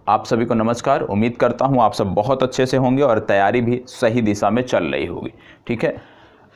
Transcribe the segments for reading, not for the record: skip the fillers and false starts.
आप सभी को नमस्कार। उम्मीद करता हूँ आप सब बहुत अच्छे से होंगे और तैयारी भी सही दिशा में चल रही होगी। ठीक है,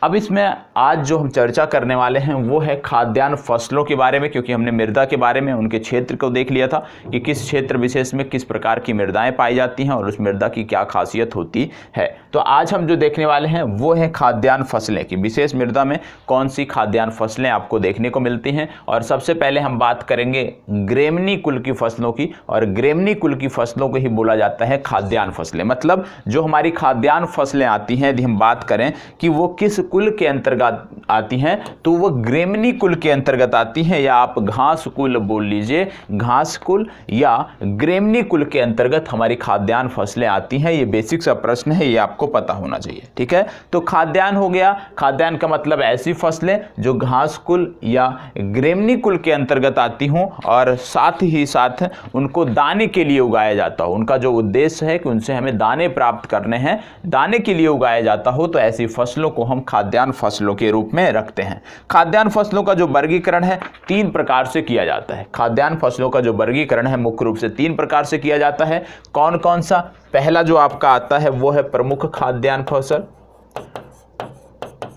अब इसमें आज जो हम चर्चा करने वाले हैं वो है खाद्यान्न फसलों के बारे में, क्योंकि हमने मृदा के बारे में उनके क्षेत्र को देख लिया था कि किस क्षेत्र विशेष में किस प्रकार की मृदाएं पाई जाती हैं और उस मृदा की क्या खासियत होती है। तो आज हम जो देखने वाले हैं वो है खाद्यान्न फसलें की विशेष मृदा में कौन सी खाद्यान्न फसलें आपको देखने को मिलती हैं। और सबसे पहले हम बात करेंगे ग्रेमनी कुल की फसलों की, और ग्रेमनी कुल की फसलों को ही बोला जाता है खाद्यान्न फसलें। मतलब जो हमारी खाद्यान्न फसलें आती हैं, यदि हम बात करें कि वो किस कुल के अंतर्गत आती हैं तो वो ग्रेमनी कुल के अंतर्गत आती हैं, या आप घास कुल बोल लीजिए, घास कुल या ग्रेमनी कुल के अंतर्गत हमारी खाद्यान्न फसलें आती हैं। ये बेसिक सा प्रश्न है, ये आपको पता होना चाहिए। ठीक है, तो खाद्यान्न हो गया, खाद्यान्न का मतलब ऐसी फसलें जो घास कुल या ग्रेमनी कुल के अंतर्गत आती हों और साथ ही साथ उनको दाने के लिए उगाया जाता हो। उनका जो उद्देश्य है कि उनसे हमें दाने प्राप्त करने हैं, दाने के लिए उगाया जाता हो, तो ऐसी फसलों को हम खाद्यान्न फसलों के रूप में रखते हैं। खाद्यान्न फसलों का जो वर्गीकरण है 3 प्रकार से किया जाता है। खाद्यान्न फसलों का जो वर्गीकरण है मुख्य रूप से 3 प्रकार से किया जाता है। कौन कौन सा? पहला जो आपका आता है वो है प्रमुख खाद्यान्न फसल,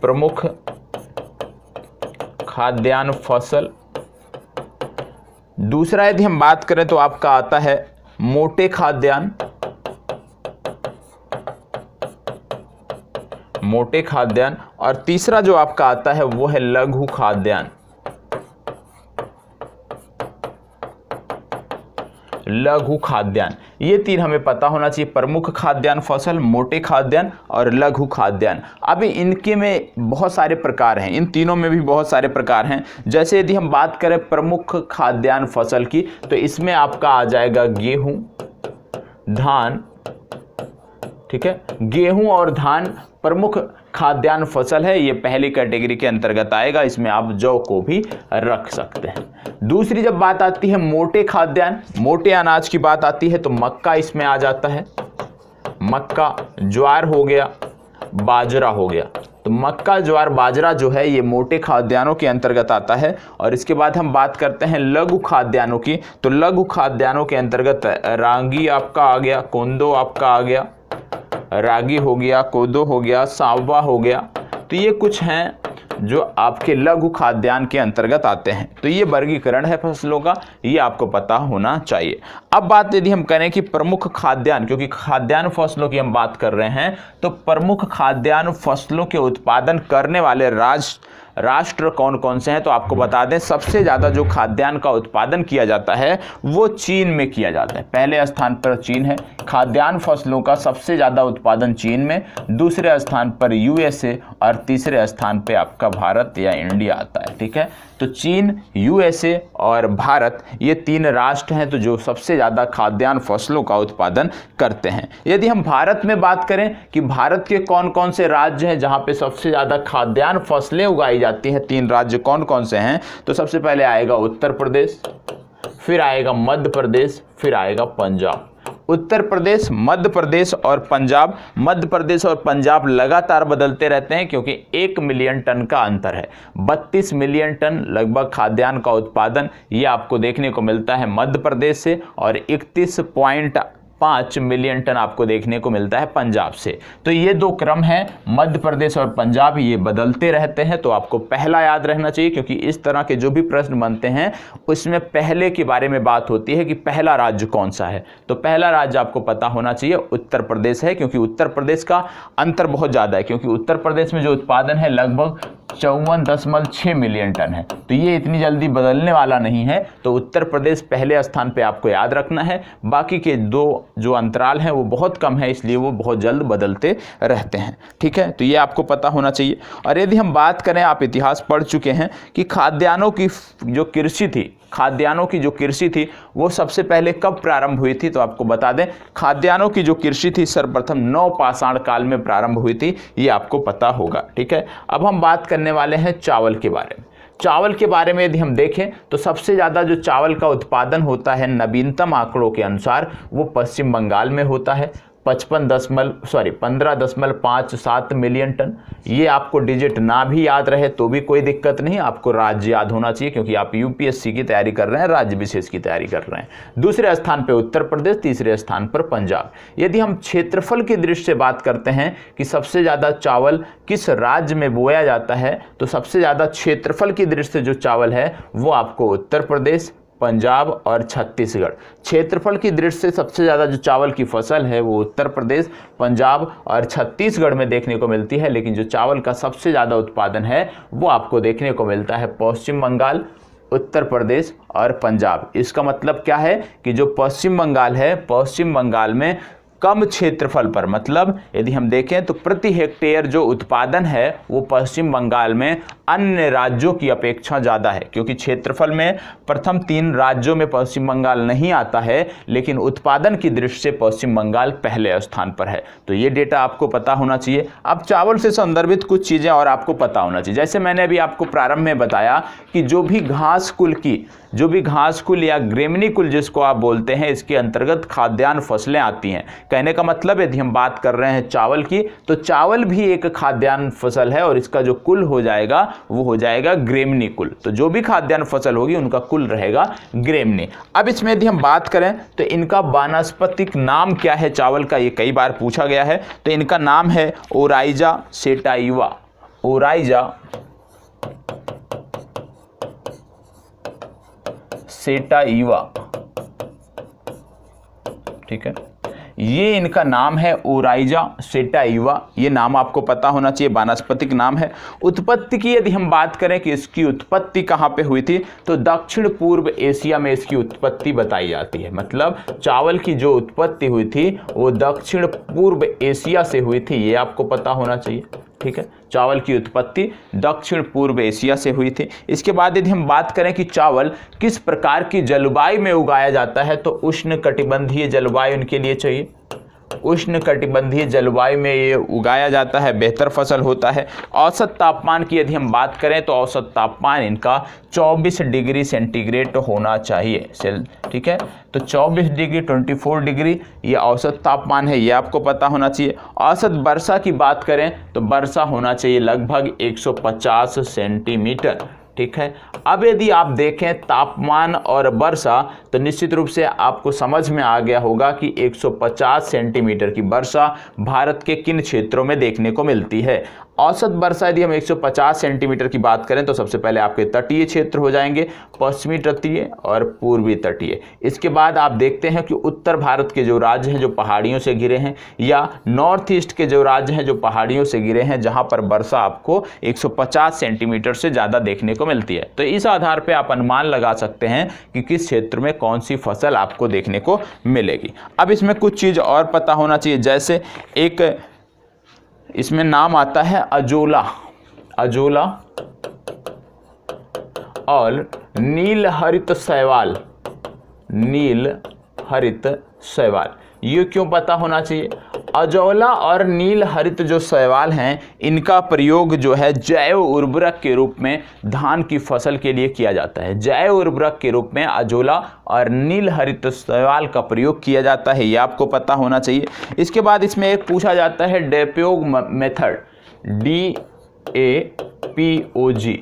प्रमुख खाद्यान्न फसल। दूसरा यदि हम बात करें तो आपका आता है मोटे खाद्यान्न, मोटे खाद्यान्न। और तीसरा जो आपका आता है वो है लघु खाद्यान्न, लघु खाद्यान्न। ये 3 हमें पता होना चाहिए, प्रमुख खाद्यान्न फसल, मोटे खाद्यान्न और लघु खाद्यान्न। अभी इनके में बहुत सारे प्रकार हैं, इन तीनों में भी बहुत सारे प्रकार हैं। जैसे यदि हम बात करें प्रमुख खाद्यान्न फसल की तो इसमें आपका आ जाएगा गेहूं, धान। ठीक है, गेहूं और धान प्रमुख खाद्यान्न फसल है, ये पहली कैटेगरी के अंतर्गत आएगा। इसमें आप जौ को भी रख सकते हैं। दूसरी जब बात आती है मोटे खाद्यान्न, मोटे अनाज की बात आती है तो मक्का इसमें आ जाता है। मक्का, ज्वार हो गया, बाजरा हो गया। तो मक्का, ज्वार, बाजरा जो है ये मोटे खाद्यान्नों के अंतर्गत आता है। और इसके बाद हम बात करते हैं लघु खाद्यान्नों की, तो लघु खाद्यान्नों के अंतर्गत रागी आपका आ गया, कोंदो आपका आ गया, रागी हो गया, कोदो हो गया, सांवा हो गया। तो ये कुछ हैं जो आपके लघु खाद्यान्न के अंतर्गत आते हैं। तो ये वर्गीकरण है फसलों का, ये आपको पता होना चाहिए। अब बात यदि हम करें कि प्रमुख खाद्यान्न, क्योंकि खाद्यान्न फसलों की हम बात कर रहे हैं, तो प्रमुख खाद्यान्न फसलों के उत्पादन करने वाले राष्ट्र कौन कौन से हैं, तो आपको बता दें सबसे ज़्यादा जो खाद्यान्न का उत्पादन किया जाता है वो चीन में किया जाता है। पहले स्थान पर चीन है, खाद्यान्न फसलों का सबसे ज़्यादा उत्पादन चीन में, दूसरे स्थान पर यूएसए और तीसरे स्थान पे आपका भारत या इंडिया आता है। ठीक है, तो चीन, यूएसए और भारत ये 3 राष्ट्र हैं तो जो सबसे ज़्यादा खाद्यान्न फसलों का उत्पादन करते हैं। यदि हम भारत में बात करें कि भारत के कौन कौन से राज्य हैं जहाँ पे सबसे ज़्यादा खाद्यान्न फसलें उगाई जाती हैं, 3 राज्य कौन कौन से हैं, तो सबसे पहले आएगा उत्तर प्रदेश, फिर आएगा मध्य प्रदेश, फिर आएगा पंजाब। उत्तर प्रदेश, मध्य प्रदेश और पंजाब। मध्य प्रदेश और पंजाब लगातार बदलते रहते हैं क्योंकि 1 मिलियन टन का अंतर है। 32 मिलियन टन लगभग खाद्यान्न का उत्पादन ये आपको देखने को मिलता है मध्य प्रदेश से, और 31.5 मिलियन टन आपको देखने को मिलता है पंजाब से। तो ये 2 क्रम हैं, मध्य प्रदेश और पंजाब, ये बदलते रहते हैं। तो आपको पहला याद रहना चाहिए, क्योंकि इस तरह के जो भी प्रश्न बनते हैं उसमें पहले के बारे में बात होती है कि पहला राज्य कौन सा है। तो पहला राज्य आपको पता होना चाहिए उत्तर प्रदेश है, क्योंकि उत्तर प्रदेश का अंतर बहुत ज़्यादा है, क्योंकि उत्तर प्रदेश में जो उत्पादन है लगभग 54.6 मिलियन टन है। तो ये इतनी जल्दी बदलने वाला नहीं है। तो उत्तर प्रदेश पहले स्थान पे आपको याद रखना है। बाकी के 2 जो अंतराल हैं वो बहुत कम है, इसलिए वो बहुत जल्द बदलते रहते हैं। ठीक है, तो ये आपको पता होना चाहिए। और यदि हम बात करें, आप इतिहास पढ़ चुके हैं कि खाद्यान्नों की जो कृषि थी, खाद्यान्नों की जो कृषि थी वो सबसे पहले कब प्रारंभ हुई थी, तो आपको बता दें खाद्यान्नों की जो कृषि थी सर्वप्रथम नवपाषाण काल में प्रारंभ हुई थी, ये आपको पता होगा। ठीक है, अब हम बात करने वाले हैं चावल के बारे में। चावल के बारे में यदि हम देखें तो सबसे ज़्यादा जो चावल का उत्पादन होता है नवीनतम आंकड़ों के अनुसार वो पश्चिम बंगाल में होता है। 15.57 मिलियन टन। ये आपको डिजिट ना भी याद रहे तो भी कोई दिक्कत नहीं, आपको राज्य याद होना चाहिए क्योंकि आप यूपीएससी की तैयारी कर रहे हैं, राज्य विशेष की तैयारी कर रहे हैं। दूसरे स्थान पे उत्तर प्रदेश, तीसरे स्थान पर पंजाब। यदि हम क्षेत्रफल की दृष्टि से बात करते हैं कि सबसे ज़्यादा चावल किस राज्य में बोया जाता है, तो सबसे ज़्यादा क्षेत्रफल की दृष्टि से जो चावल है वो आपको उत्तर प्रदेश, पंजाब और छत्तीसगढ़। क्षेत्रफल की दृष्टि से सबसे ज़्यादा जो चावल की फसल है वो उत्तर प्रदेश, पंजाब और छत्तीसगढ़ में देखने को मिलती है, लेकिन जो चावल का सबसे ज़्यादा उत्पादन है वो आपको देखने को मिलता है पश्चिम बंगाल, उत्तर प्रदेश और पंजाब। इसका मतलब क्या है कि जो पश्चिम बंगाल है, पश्चिम बंगाल में कम क्षेत्रफल पर, मतलब यदि हम देखें तो प्रति हेक्टेयर जो उत्पादन है वो पश्चिम बंगाल में अन्य राज्यों की अपेक्षा ज़्यादा है, क्योंकि क्षेत्रफल में प्रथम 3 राज्यों में पश्चिम बंगाल नहीं आता है, लेकिन उत्पादन की दृष्टि से पश्चिम बंगाल पहले स्थान पर है। तो ये डेटा आपको पता होना चाहिए। अब चावल से संदर्भित कुछ चीज़ें और आपको पता होना चाहिए। जैसे मैंने अभी आपको प्रारंभ में बताया कि जो भी घास कुल या ग्रेमिनी कुल जिसको आप बोलते हैं, इसके अंतर्गत खाद्यान्न फसलें आती हैं। कहने का मतलब यदि हम बात कर रहे हैं चावल की, तो चावल भी एक खाद्यान्न फसल है और इसका जो कुल हो जाएगा वो हो जाएगा ग्रेमिनी कुल। तो जो भी खाद्यान्न फसल होगी उनका कुल रहेगा ग्रेमिनी। अब इसमें यदि हम बात करें तो इनका वानस्पतिक नाम क्या है चावल का, ये कई बार पूछा गया है। तो इनका नाम है ओराइजा सेटाइवा। ओराइजा सेटाइवा, ठीक है, ये इनका नाम है ओराइजा सेटाइवा। ये नाम आपको पता होना चाहिए, वानस्पतिक नाम है। उत्पत्ति की यदि हम बात करें कि इसकी उत्पत्ति कहाँ पे हुई थी, तो दक्षिण पूर्व एशिया में इसकी उत्पत्ति बताई जाती है। मतलब चावल की जो उत्पत्ति हुई थी वो दक्षिण पूर्व एशिया से हुई थी, ये आपको पता होना चाहिए, ठीक है। चावल की उत्पत्ति दक्षिण पूर्व एशिया से हुई थी। इसके बाद यदि हम बात करें कि चावल किस प्रकार की जलवायु में उगाया जाता है, तो उष्णकटिबंधीय जलवायु इनके लिए चाहिए। उष्णकटिबंधीय जलवायु में ये उगाया जाता है, बेहतर फसल होता है। औसत तापमान की यदि हम बात करें तो औसत तापमान इनका 24 डिग्री सेंटीग्रेड होना चाहिए, ठीक है। तो 24 डिग्री 24 डिग्री ये औसत तापमान है, ये आपको पता होना चाहिए। औसत वर्षा की बात करें तो वर्षा होना चाहिए लगभग 150 सेंटीमीटर, ठीक है। अब यदि आप देखें तापमान और वर्षा, तो निश्चित रूप से आपको समझ में आ गया होगा कि 150 सेंटीमीटर की वर्षा भारत के किन क्षेत्रों में देखने को मिलती है। औसत वर्षा यदि हम 150 सेंटीमीटर की बात करें तो सबसे पहले आपके तटीय क्षेत्र हो जाएंगे, पश्चिमी तटीय और पूर्वी तटीय। इसके बाद आप देखते हैं कि उत्तर भारत के जो राज्य हैं जो पहाड़ियों से घिरे हैं, या नॉर्थ ईस्ट के जो राज्य हैं जो पहाड़ियों से घिरे हैं, जहां पर वर्षा आपको 150 सेंटीमीटर से ज़्यादा देखने को मिलती है। तो इस आधार पर आप अनुमान लगा सकते हैं कि किस क्षेत्र में कौन सी फसल आपको देखने को मिलेगी। अब इसमें कुछ चीज़ और पता होना चाहिए, जैसे एक इसमें नाम आता है अजोला, अजोला और नील हरित शैवाल, नील हरित शैवाल। ये क्यों पता होना चाहिए? अजोला और नील हरित जो शैवाल हैं, इनका प्रयोग जो है जैव उर्वरक के रूप में धान की फसल के लिए किया जाता है। जैव उर्वरक के रूप में अजोला और नील हरित शैवाल का प्रयोग किया जाता है, ये आपको पता होना चाहिए। इसके बाद इसमें एक पूछा जाता है डेपोग मेथड, DAPOG।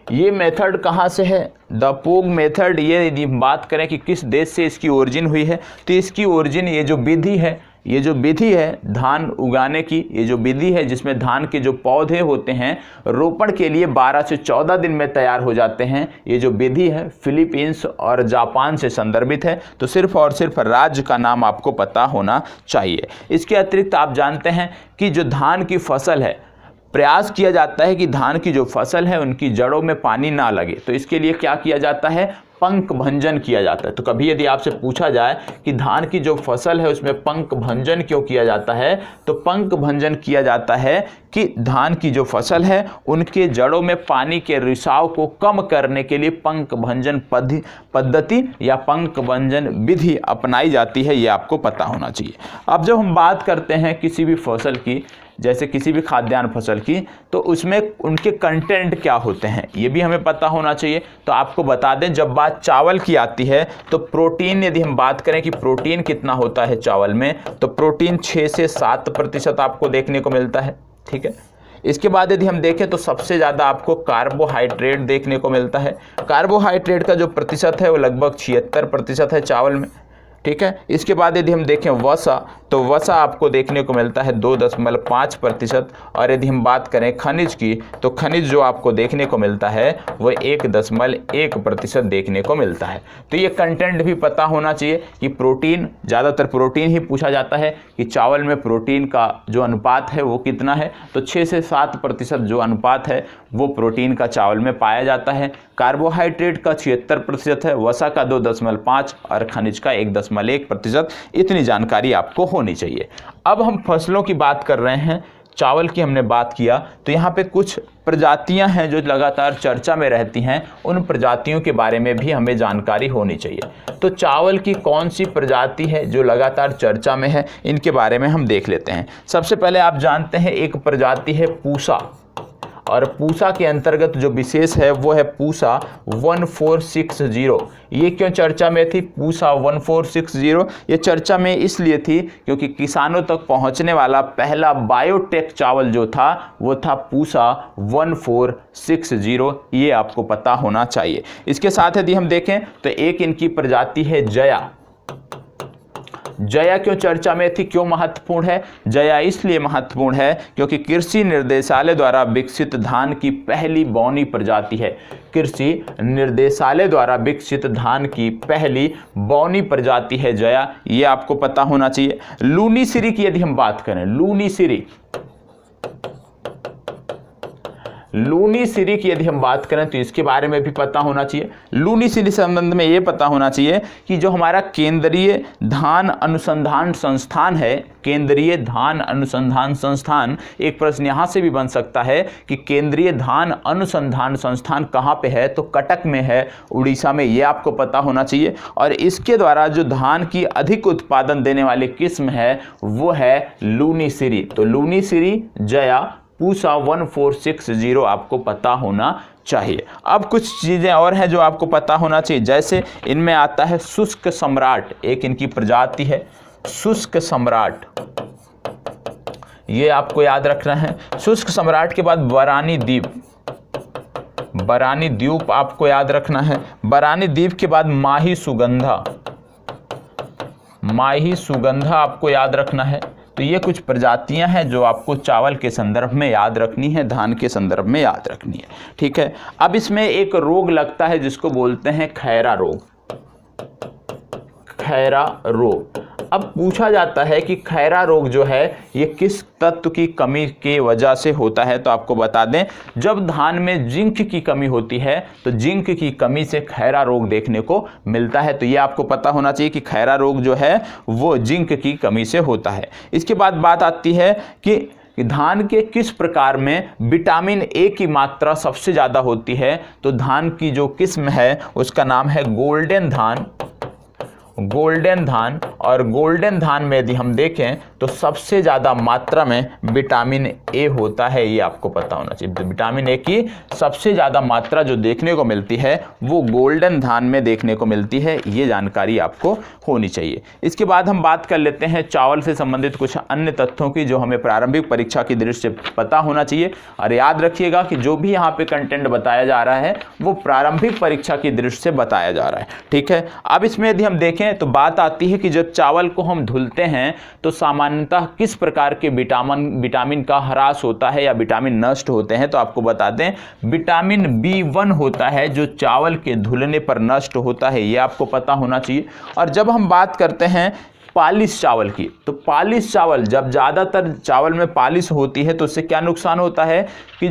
ये मेथड कहाँ से है? डेपोग मेथड। ये यदि बात करें कि किस देश से इसकी ओरिजिन हुई है, तो इसकी ओरिजिन, ये जो विधि है, ये जो विधि है धान उगाने की, ये जो विधि है जिसमें धान के जो पौधे होते हैं रोपण के लिए 12 से 14 दिन में तैयार हो जाते हैं, ये जो विधि है फिलीपींस और जापान से संदर्भित है। तो सिर्फ और सिर्फ राज्य का नाम आपको पता होना चाहिए। इसके अतिरिक्त आप जानते हैं कि जो धान की फसल है, प्रयास किया जाता है कि धान की जो फसल है उनकी जड़ों में पानी ना लगे, तो इसके लिए क्या किया जाता है? पंख भंजन किया जाता है। तो कभी यदि आपसे पूछा जाए कि धान की जो फसल है उसमें पंख भंजन क्यों किया जाता है, तो पंख भंजन किया जाता है कि धान की जो फसल है उनके जड़ों में पानी के रिसाव को कम करने के लिए पंख भंजन पद्धति या पंख भंजन विधि अपनाई जाती है, ये आपको पता होना चाहिए। अब जब हम बात करते हैं किसी भी फसल की, जैसे किसी भी खाद्यान्न फसल की, तो उसमें उनके कंटेंट क्या होते हैं ये भी हमें पता होना चाहिए। तो आपको बता दें, जब बात चावल की आती है तो प्रोटीन, यदि हम बात करें कि प्रोटीन कितना होता है चावल में, तो प्रोटीन 6 से 7% आपको देखने को मिलता है। ठीक है, इसके बाद यदि हम देखें तो सबसे ज़्यादा आपको कार्बोहाइड्रेट देखने को मिलता है। कार्बोहाइड्रेट का जो प्रतिशत है वो लगभग 76% है चावल में। ठीक है, इसके बाद यदि हम देखें वसा, तो वसा आपको देखने को मिलता है 2.5%। और यदि हम बात करें खनिज की, तो खनिज जो आपको देखने को मिलता है वो 1.1% देखने को मिलता है। तो ये कंटेंट भी पता होना चाहिए कि प्रोटीन, ज़्यादातर प्रोटीन ही पूछा जाता है कि चावल में प्रोटीन का जो अनुपात है वो कितना है, तो 6 से 7% जो अनुपात है वो प्रोटीन का चावल में पाया जाता है। कार्बोहाइड्रेट का 76% है, वसा का 2.5 और खनिज का 1.1%। इतनी जानकारी आपको होनी चाहिए। अब हम फसलों की बात कर रहे हैं, चावल की हमने बात किया, तो यहाँ पे कुछ प्रजातियां हैं जो लगातार चर्चा में रहती हैं, उन प्रजातियों के बारे में भी हमें जानकारी होनी चाहिए। तो चावल की कौन सी प्रजाति है जो लगातार चर्चा में है, इनके बारे में हम देख लेते हैं। सबसे पहले आप जानते हैं एक प्रजाति है पूसा, और पूसा के अंतर्गत जो विशेष है वो है पूसा 1460। ये क्यों चर्चा में थी पूसा 1460? ये चर्चा में इसलिए थी क्योंकि किसानों तक पहुंचने वाला पहला बायोटेक चावल जो था वो था पूसा 1460। ये आपको पता होना चाहिए। इसके साथ यदि हम देखें तो एक इनकी प्रजाति है जया। जया क्यों चर्चा में थी, क्यों महत्वपूर्ण है? जया इसलिए महत्वपूर्ण है क्योंकि कृषि निर्देशालय द्वारा विकसित धान की पहली बौनी प्रजाति है। कृषि निर्देशालय द्वारा विकसित धान की पहली बौनी प्रजाति है जया, ये आपको पता होना चाहिए। लूनीसिरी की यदि हम बात करें, लूनीसिरी की यदि हम बात करें तो इसके बारे में भी पता होना चाहिए। लूनीसिरी संबंध में ये पता होना चाहिए कि जो हमारा केंद्रीय धान अनुसंधान संस्थान है, केंद्रीय धान अनुसंधान संस्थान, एक प्रश्न यहाँ से भी बन सकता है कि केंद्रीय धान अनुसंधान संस्थान कहाँ पे है, तो कटक में है, उड़ीसा में, ये आपको पता होना चाहिए। और इसके द्वारा जो धान की अधिक उत्पादन देने वाली किस्म है वो है लूनीसिरी। तो लूनीसिरी, जया, पूसा 1460 आपको पता होना चाहिए। अब कुछ चीज़ें और हैं जो आपको पता होना चाहिए, जैसे इनमें आता है शुष्क सम्राट, एक इनकी प्रजाति है शुष्क सम्राट, ये आपको याद रखना है। शुष्क सम्राट के बाद बरानी द्वीप, बरानी द्वीप आपको याद रखना है। बरानी द्वीप के बाद माही सुगंधा, माही सुगंधा आपको याद रखना है। तो ये कुछ प्रजातियां हैं जो आपको चावल के संदर्भ में याद रखनी है, धान के संदर्भ में याद रखनी है। ठीक है, अब इसमें एक रोग लगता है जिसको बोलते हैं खैरा रोग, खैरा रोग। अब पूछा जाता है कि खैरा रोग जो है ये किस तत्व की कमी की वजह से होता है, तो आपको बता दें जब धान में जिंक की कमी होती है तो जिंक की कमी से खैरा रोग देखने को मिलता है। तो ये आपको पता होना चाहिए कि खैरा रोग जो है वो जिंक की कमी से होता है। इसके बाद बात आती है कि धान के किस प्रकार में विटामिन ए की मात्रा सबसे ज़्यादा होती है, तो धान की जो किस्म है उसका नाम है गोल्डन धान, गोल्डन धान। और गोल्डन धान में यदि हम देखें तो सबसे ज़्यादा मात्रा में विटामिन ए होता है, ये आपको पता होना चाहिए। तो विटामिन ए की सबसे ज़्यादा मात्रा जो देखने को मिलती है वो गोल्डन धान में देखने को मिलती है, ये जानकारी आपको होनी चाहिए। इसके बाद हम बात कर लेते हैं चावल से संबंधित कुछ अन्य तथ्यों की जो हमें प्रारंभिक परीक्षा की दृष्टि से पता होना चाहिए। और याद रखिएगा कि जो भी यहाँ पे कंटेंट बताया जा रहा है वो प्रारंभिक परीक्षा की दृष्टि से बताया जा रहा है। ठीक है, अब इसमें यदि हम देखें तो बात आती है कि जब चावल को हम धुलते हैं तो सामान्यतः किस प्रकार के विटामिन का ह्रास होता है या विटामिन नष्ट होते हैं, तो आपको बता दें विटामिन B1 होता है जो चावल के धुलने पर नष्ट होता है, ये आपको पता होना चाहिए। और जब हम बात करते हैं पालिश चावल की, तो पालिश चावल, जब ज़्यादातर चावल में पालिश होती है तो उससे क्या नुकसान होता है कि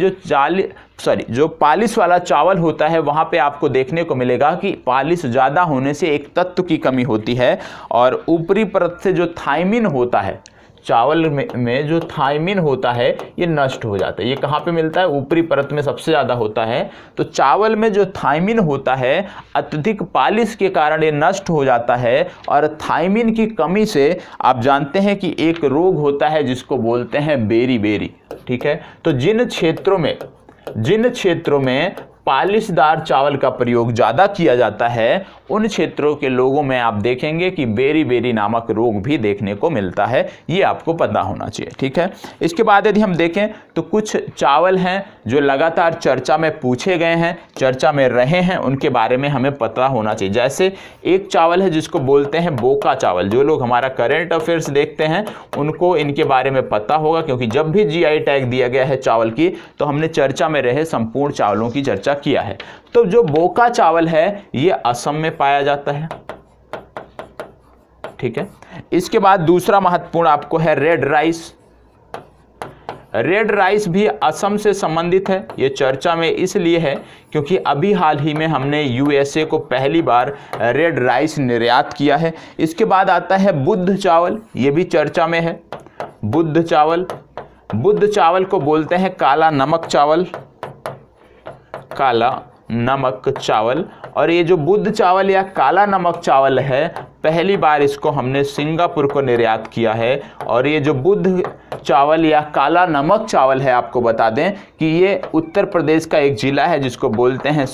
जो पालिश वाला चावल होता है वहाँ पे आपको देखने को मिलेगा कि पालिश ज़्यादा होने से एक तत्व की कमी होती है और ऊपरी परत से जो थाइमिन होता है, चावल में जो थायमिन होता है ये नष्ट हो जाता है। ये कहाँ पे मिलता है? ऊपरी परत में सबसे ज़्यादा होता है। तो चावल में जो थायमिन होता है अत्यधिक पालिश के कारण ये नष्ट हो जाता है, और थायमिन की कमी से आप जानते हैं कि एक रोग होता है जिसको बोलते हैं बेरी। ठीक है, तो जिन क्षेत्रों में पालिशदार चावल का प्रयोग ज़्यादा किया जाता है उन क्षेत्रों के लोगों में आप देखेंगे कि बेरी नामक रोग भी देखने को मिलता है। ये आपको पता होना चाहिए। ठीक है, इसके बाद यदि हम देखें तो कुछ चावल हैं जो लगातार चर्चा में पूछे गए हैं, चर्चा में रहे हैं, उनके बारे में हमें पता होना चाहिए। जैसे एक चावल है जिसको बोलते हैं बोका चावल। जो लोग हमारा करंट अफेयर्स देखते हैं उनको इनके बारे में पता होगा, क्योंकि जब भी GI टैग दिया गया है चावल की तो हमने चर्चा में रहे संपूर्ण चावलों की चर्चा किया है। तो जो बोका चावल है ये असम में पाया जाता है। ठीक है, इसके बाद दूसरा महत्वपूर्ण आपको है रेड राइस। रेड राइस भी असम से संबंधित है। ये चर्चा में इसलिए है क्योंकि अभी हाल ही में हमने USA को पहली बार रेड राइस निर्यात किया है। इसके बाद आता है बुद्ध चावल। ये भी चर्चा में है। बुद्ध चावल को बोलते हैं काला नमक चावल। और ये जो बुद्ध चावल या काला नमक चावल है पहली बार इसको हमने सिंगापुर को निर्यात किया है। और ये जो बुद्ध चावल या काला नमक चावल है आपको बता दें कि ये उत्तर प्रदेश का एक जिला है जिसको बोलते हैं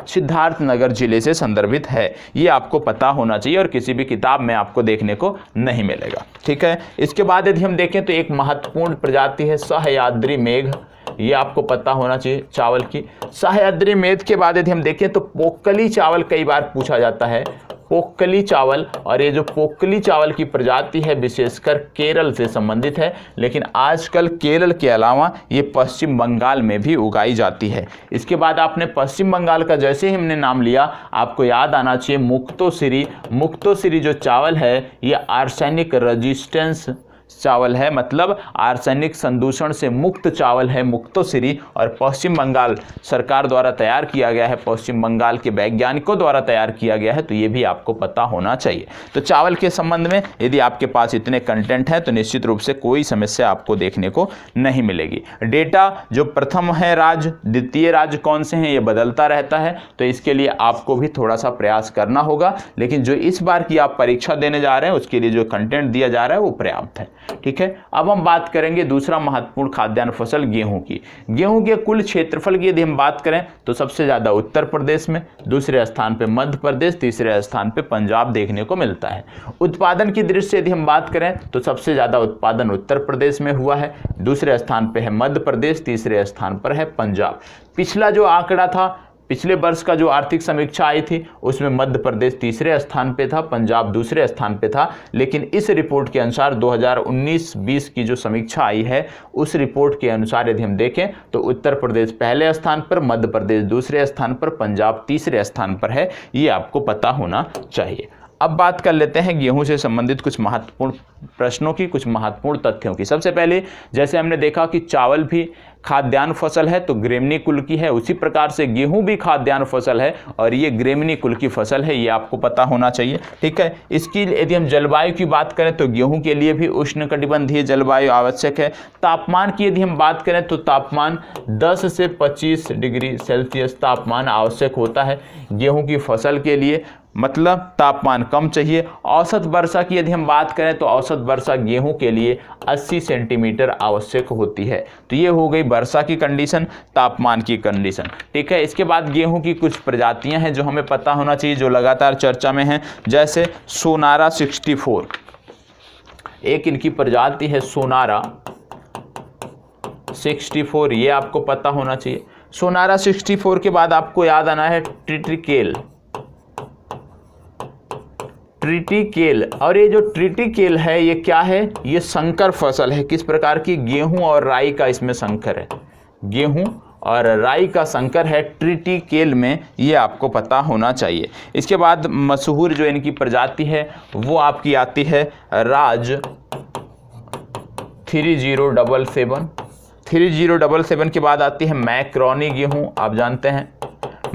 सिद्धार्थनगर जिले से संदर्भित है। ये आपको पता होना चाहिए और किसी भी किताब में आपको देखने को नहीं मिलेगा। ठीक है, इसके बाद यदि हम देखें तो एक महत्वपूर्ण प्रजाति है सह्याद्री मेघ। ये आपको पता होना चाहिए चावल की। सह्याद्री मेघ के बाद यदि हम देखें तो पोक्कली चावल कई बार पूछा जाता है। पोक्कली चावल, और ये जो पोक्कली चावल की प्रजाति है विशेषकर केरल से संबंधित है, लेकिन आजकल केरल के अलावा ये पश्चिम बंगाल में भी उगाई जाती है। इसके बाद आपने पश्चिम बंगाल का जैसे ही हमने नाम लिया आपको याद आना चाहिए मुक्तोश्री जो चावल है ये आर्सेनिक रेजिस्टेंस चावल है, मतलब आर्सेनिक संदूषण से मुक्त चावल है मुक्तोश्री, और पश्चिम बंगाल सरकार द्वारा तैयार किया गया है, पश्चिम बंगाल के वैज्ञानिकों द्वारा तैयार किया गया है। तो ये भी आपको पता होना चाहिए। तो चावल के संबंध में यदि आपके पास इतने कंटेंट हैं तो निश्चित रूप से कोई समस्या आपको देखने को नहीं मिलेगी। डेटा जो प्रथम है राज्य, द्वितीय राज्य कौन से हैं ये बदलता रहता है, तो इसके लिए आपको भी थोड़ा सा प्रयास करना होगा। लेकिन जो इस बार की आप परीक्षा देने जा रहे हैं उसके लिए जो कंटेंट दिया जा रहा है वो पर्याप्त है। ठीक है, अब हम बात करेंगे दूसरा महत्वपूर्ण खाद्यान्न फसल गेहूं की। गेहूं के कुल क्षेत्रफल की यदि हम बात करें तो सबसे ज्यादा उत्तर प्रदेश में, दूसरे स्थान पे मध्य प्रदेश, तीसरे स्थान पे पंजाब देखने को मिलता है। उत्पादन की दृष्टि से यदि हम बात करें तो सबसे ज्यादा उत्पादन उत्तर प्रदेश में हुआ है, दूसरे स्थान पे है मध्य प्रदेश, तीसरे स्थान पर है पंजाब। पिछला जो आंकड़ा था, पिछले वर्ष का जो आर्थिक समीक्षा आई थी उसमें मध्य प्रदेश तीसरे स्थान पे था, पंजाब दूसरे स्थान पे था। लेकिन इस रिपोर्ट के अनुसार 2019-20 की जो समीक्षा आई है उस रिपोर्ट के अनुसार यदि हम देखें तो उत्तर प्रदेश पहले स्थान पर, मध्य प्रदेश दूसरे स्थान पर, पंजाब तीसरे स्थान पर है। ये आपको पता होना चाहिए। अब बात कर लेते हैं गेहूं से संबंधित कुछ महत्वपूर्ण प्रश्नों की, कुछ महत्वपूर्ण तथ्यों की। सबसे पहले जैसे हमने देखा कि चावल भी खाद्यान्न फसल है तो ग्रेमनी कुल की है, उसी प्रकार से गेहूं भी खाद्यान्न फसल है और ये ग्रेमनी कुल की फसल है। ये आपको पता होना चाहिए। ठीक है, इसकी यदि हम जलवायु की बात करें तो गेहूं के लिए भी उष्णकटिबंधीय जलवायु आवश्यक है। तापमान की यदि हम बात करें तो तापमान 10 से 25 डिग्री सेल्सियस तापमान आवश्यक होता है गेहूं की फसल के लिए, मतलब तापमान कम चाहिए। औसत वर्षा की यदि हम बात करें तो औसत वर्षा गेहूं के लिए 80 सेंटीमीटर आवश्यक होती है। तो ये हो गई वर्षा की कंडीशन, तापमान की कंडीशन। ठीक है, इसके बाद गेहूं की कुछ प्रजातियां हैं जो हमें पता होना चाहिए, जो लगातार चर्चा में हैं। जैसे सोनारा 64, एक इनकी प्रजाति है सोनारा 64, ये आपको पता होना चाहिए। सोनारा 64 के बाद आपको याद आना है ट्रिटिकेल। और ये जो ट्रिटिकेल है ये क्या है? ये संकर फसल है। किस प्रकार की? गेहूं और राई का इसमें संकर है, गेहूं और राई का संकर है ट्रिटिकेल में, ये आपको पता होना चाहिए। इसके बाद मशहूर जो इनकी प्रजाति है वो आपकी आती है राज 3077। 3077 के बाद आती है मैक्रोनी गेहूं, आप जानते हैं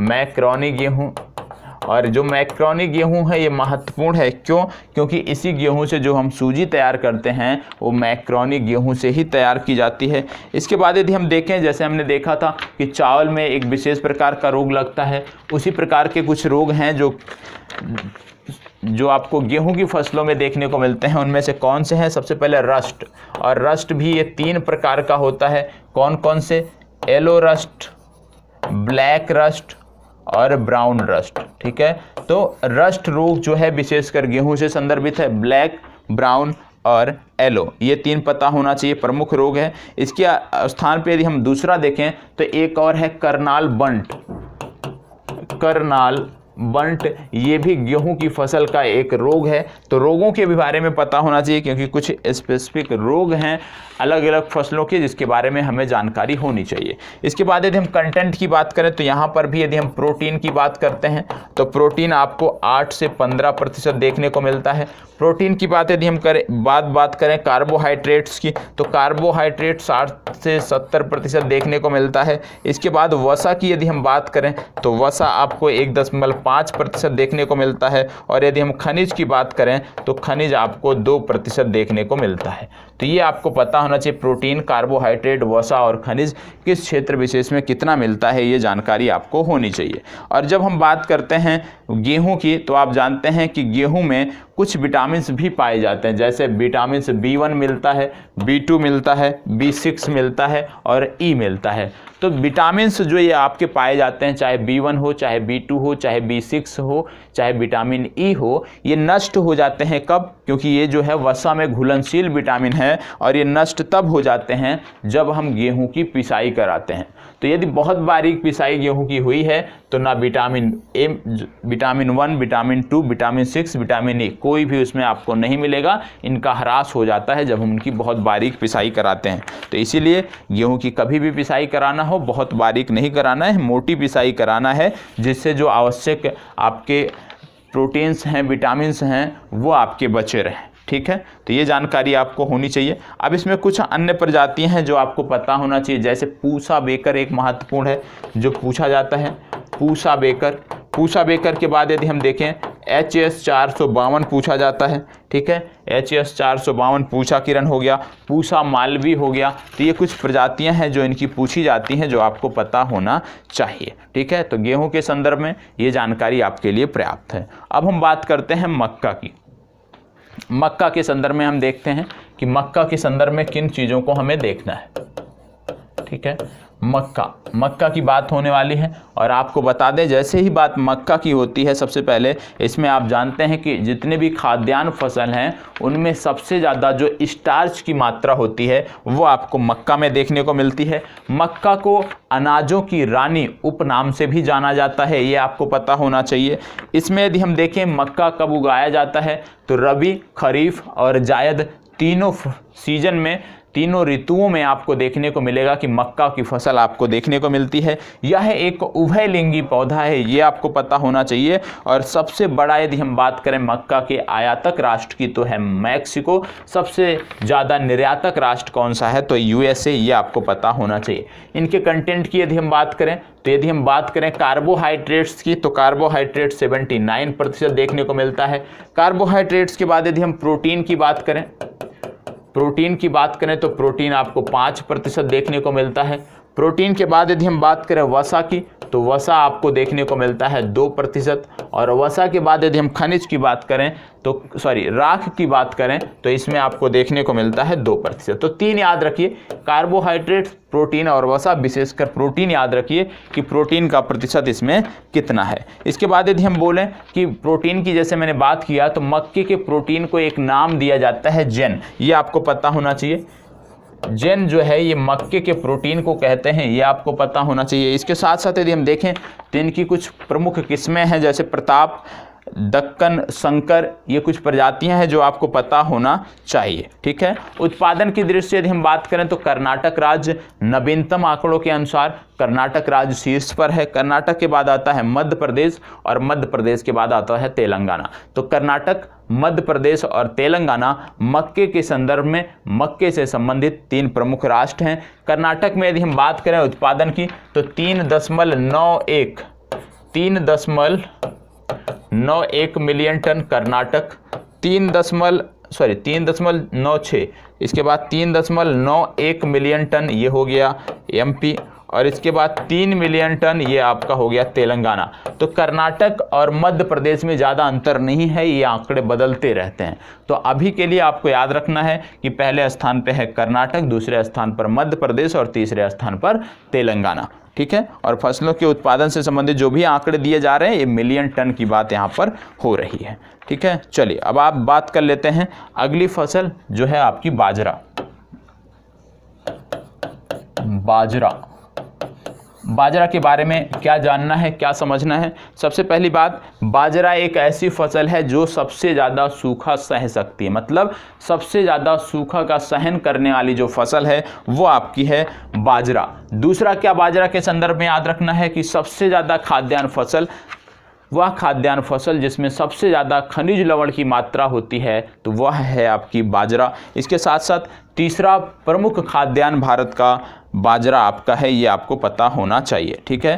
मैक्रोनी गेहूं। और जो मैक्रोनी गेहूं है ये महत्वपूर्ण है, क्यों? क्योंकि इसी गेहूं से जो हम सूजी तैयार करते हैं वो मैक्रोनी गेहूं से ही तैयार की जाती है। इसके बाद यदि हम देखें, जैसे हमने देखा था कि चावल में एक विशेष प्रकार का रोग लगता है, उसी प्रकार के कुछ रोग हैं जो आपको गेहूं की फसलों में देखने को मिलते हैं। उनमें से कौन से हैं? सबसे पहले रस्ट, और रस्ट भी ये 3 प्रकार का होता है। कौन कौन से? येलो रस्ट, ब्लैक रस्ट और ब्राउन रस्ट। ठीक है, तो रस्ट रोग जो है विशेषकर गेहूं से संदर्भित है। ब्लैक, ब्राउन और येलो, ये 3 पता होना चाहिए, प्रमुख रोग है। इसके स्थान पे यदि हम दूसरा देखें तो एक और है करनाल बंट। करनाल बंट ये भी गेहूं की फसल का एक रोग है। तो रोगों के भी बारे में पता होना चाहिए, क्योंकि कुछ स्पेसिफिक रोग हैं अलग अलग फसलों के जिसके बारे में हमें जानकारी होनी चाहिए। इसके बाद यदि हम कंटेंट की बात करें तो यहाँ पर भी यदि हम प्रोटीन की बात करते हैं तो प्रोटीन आपको 8 से 15% देखने को मिलता है। प्रोटीन की बात यदि हम बात करें कार्बोहाइड्रेट्स की, तो कार्बोहाइड्रेट 60 से 70% देखने को मिलता है। इसके बाद वसा की यदि हम बात करें तो वसा आपको 1.5% देखने को मिलता है। और यदि हम खनिज की बात करें तो खनिज आपको 2% देखने को मिलता है। तो ये आपको पता होना चाहिए, प्रोटीन, कार्बोहाइड्रेट, वसा और खनिज किस क्षेत्र विशेष में कितना मिलता है, ये जानकारी आपको होनी चाहिए। और जब हम बात करते हैं गेहूं की तो आप जानते हैं कि गेहूं में कुछ विटामिन्स भी पाए जाते हैं, जैसे विटामिन B1 मिलता है, B2 मिलता है, B6 मिलता है और E मिलता है। तो विटामिन्स जो ये आपके पाए जाते हैं, चाहे B1 हो, चाहे B2 हो, चाहे B6 हो, चाहे विटामिन E हो, ये नष्ट हो जाते हैं। कब? क्योंकि ये जो है वसा में घुलनशील विटामिन है और ये नष्ट तब हो जाते हैं जब हम गेहूं की पिसाई कराते हैं। तो यदि बहुत बारीक पिसाई गेहूं की हुई है तो ना vitamin A, vitamin 1, vitamin 2, vitamin 6, vitamin E कोई भी उसमें आपको नहीं मिलेगा। इनका ह्रास हो जाता है जब हम उनकी बहुत बारीक पिसाई कराते हैं। तो इसीलिए गेहूं की कभी भी पिसाई कराना हो बहुत बारीक नहीं कराना है, मोटी पिसाई कराना है, जिससे जो आवश्यक आपके प्रोटीन्स हैं, विटामिन्स हैं, वो आपके बचे रहें। ठीक है, तो ये जानकारी आपको होनी चाहिए। अब इसमें कुछ अन्य प्रजातियां हैं जो आपको पता होना चाहिए, जैसे पूसा बेकर एक महत्वपूर्ण है जो पूछा जाता है। पूसा बेकर, पूसा बेकर के बाद यदि हम देखें HS 452 पूछा जाता है। ठीक है, HS 452 पूछा किरण हो गया, पूसा मालवी हो गया। तो ये कुछ प्रजातियां हैं जो इनकी पूछी जाती हैं, जो आपको पता होना चाहिए। ठीक है, तो गेहूं के संदर्भ में ये जानकारी आपके लिए पर्याप्त है। अब हम बात करते हैं मक्का की। मक्का के संदर्भ में हम देखते हैं कि मक्का के संदर्भ में किन चीज़ों को हमें देखना है। ठीक है, मक्का की बात होने वाली है। और आपको बता दें, जैसे ही बात मक्का की होती है, सबसे पहले इसमें आप जानते हैं कि जितने भी खाद्यान्न फसल हैं उनमें सबसे ज़्यादा जो स्टार्च की मात्रा होती है वो आपको मक्का में देखने को मिलती है। मक्का को अनाजों की रानी उपनाम से भी जाना जाता है, ये आपको पता होना चाहिए। इसमें यदि हम देखें मक्का कब उगाया जाता है तो रबी, खरीफ और जायद तीनों सीजन में, तीनों ऋतुओं में आपको देखने को मिलेगा कि मक्का की फसल आपको देखने को मिलती है। यह एक उभयलिंगी पौधा है, ये आपको पता होना चाहिए। और सबसे बड़ा यदि हम बात करें मक्का के आयातक राष्ट्र की तो है मैक्सिको। सबसे ज़्यादा निर्यातक राष्ट्र कौन सा है तो USA, ये आपको पता होना चाहिए। इनके कंटेंट की यदि हम बात करें तो यदि हम बात करें कार्बोहाइड्रेट्स की तो कार्बोहाइड्रेट 79% देखने को मिलता है। कार्बोहाइड्रेट्स के बाद यदि हम प्रोटीन की बात करें, प्रोटीन की बात करें तो प्रोटीन आपको 5% देखने को मिलता है। प्रोटीन के बाद यदि हम बात करें वसा की तो वसा आपको देखने को मिलता है 2%। और वसा के बाद यदि हम खनिज की बात करें तो राख की बात करें तो इसमें आपको देखने को मिलता है 2%। तो 3 याद रखिए, कार्बोहाइड्रेट, प्रोटीन और वसा। विशेषकर प्रोटीन याद रखिए कि प्रोटीन का प्रतिशत इसमें कितना है। इसके बाद यदि हम बोलें कि प्रोटीन की, जैसे मैंने बात किया, तो मक्के के प्रोटीन को एक नाम दिया जाता है जेन, ये आपको पता होना चाहिए। जेन जो है ये मक्के के प्रोटीन को कहते हैं, ये आपको पता होना चाहिए। इसके साथ साथ यदि हम देखें तो इनकी कुछ प्रमुख किस्में हैं, जैसे प्रताप, दक्कन, शंकर, ये कुछ प्रजातियां हैं जो आपको पता होना चाहिए। ठीक है, उत्पादन की दृष्टि से यदि हम बात करें तो कर्नाटक राज्य नवीनतम आंकड़ों के अनुसार कर्नाटक राज्य शीर्ष पर है। कर्नाटक के बाद आता है मध्य प्रदेश और मध्य प्रदेश के बाद आता है तेलंगाना। तो कर्नाटक, मध्य प्रदेश और तेलंगाना मक्के के संदर्भ में मक्के से संबंधित 3 प्रमुख राष्ट्र हैं। कर्नाटक में यदि हम बात करें उत्पादन की तो 3.91 3.91 मिलियन टन कर्नाटक, 3.96, इसके बाद 3.91 मिलियन टन ये हो गया एमपी, और इसके बाद 3 मिलियन टन ये आपका हो गया तेलंगाना। तो कर्नाटक और मध्य प्रदेश में ज़्यादा अंतर नहीं है, ये आंकड़े बदलते रहते हैं। तो अभी के लिए आपको याद रखना है कि पहले स्थान पे है कर्नाटक, दूसरे स्थान पर मध्य प्रदेश और तीसरे स्थान पर तेलंगाना, ठीक है। और फसलों के उत्पादन से संबंधित जो भी आंकड़े दिए जा रहे हैं, ये मिलियन टन की बात यहाँ पर हो रही है, ठीक है। चलिए अब आप बात कर लेते हैं अगली फसल जो है आपकी बाजरा। बाजरा के बारे में क्या जानना है, क्या समझना है। सबसे पहली बात, बाजरा एक ऐसी फसल है जो सबसे ज़्यादा सूखा सह सकती है, मतलब सबसे ज़्यादा सूखा का सहन करने वाली जो फसल है वो आपकी है बाजरा। दूसरा क्या बाजरा के संदर्भ में याद रखना है कि सबसे ज़्यादा खाद्यान्न फसल, वह खाद्यान्न फसल जिसमें सबसे ज़्यादा खनिज लवण की मात्रा होती है, तो वह है आपकी बाजरा। इसके साथ साथ तीसरा प्रमुख खाद्यान्न भारत का बाजरा आपका है, ये आपको पता होना चाहिए, ठीक है।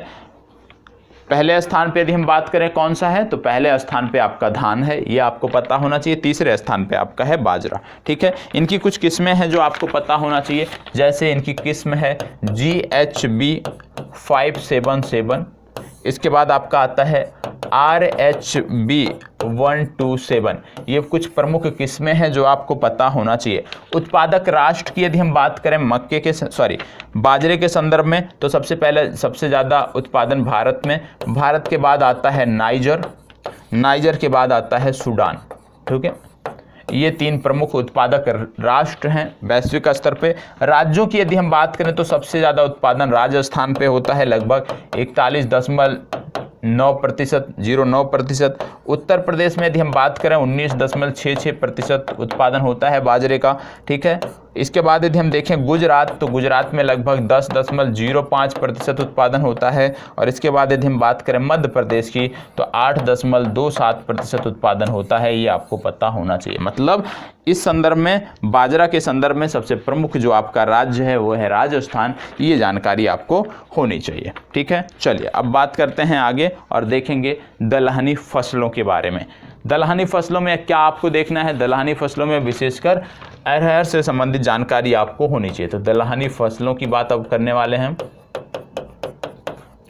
पहले स्थान पे यदि हम बात करें कौन सा है, तो पहले स्थान पे आपका धान है, ये आपको पता होना चाहिए। तीसरे स्थान पे आपका है बाजरा, ठीक है। इनकी कुछ किस्में हैं जो आपको पता होना चाहिए, जैसे इनकी किस्म है GHB 577, इसके बाद आपका आता है RHB 127। ये कुछ प्रमुख किस्में हैं जो आपको पता होना चाहिए। उत्पादक राष्ट्र की यदि हम बात करें बाजरे के संदर्भ में, तो सबसे पहले सबसे ज़्यादा उत्पादन भारत में, भारत के बाद आता है नाइजर के बाद आता है सूडान, ठीक है। ये 3 प्रमुख उत्पादक राष्ट्र हैं वैश्विक स्तर पे। राज्यों की यदि हम बात करें तो सबसे ज़्यादा उत्पादन राजस्थान पे होता है, लगभग 41.09%। उत्तर प्रदेश में यदि हम बात करें 19.66% उत्पादन होता है बाजरे का, ठीक है। इसके बाद यदि हम देखें गुजरात, तो गुजरात में लगभग 10.05% उत्पादन होता है। और इसके बाद यदि हम बात करें मध्य प्रदेश की, तो 8.27% उत्पादन होता है, ये आपको पता होना चाहिए। मतलब इस संदर्भ में, बाजरा के संदर्भ में सबसे प्रमुख जो आपका राज्य है वो है राजस्थान, ये जानकारी आपको होनी चाहिए, ठीक है। चलिए अब बात करते हैं आगे और देखेंगे दलहनी फसलों के बारे में। दलहनी फसलों में क्या आपको देखना है, दलहनी फसलों में विशेषकर अरहर से संबंधित जानकारी आपको होनी चाहिए। तो दलहनी फसलों की बात अब करने वाले हैं।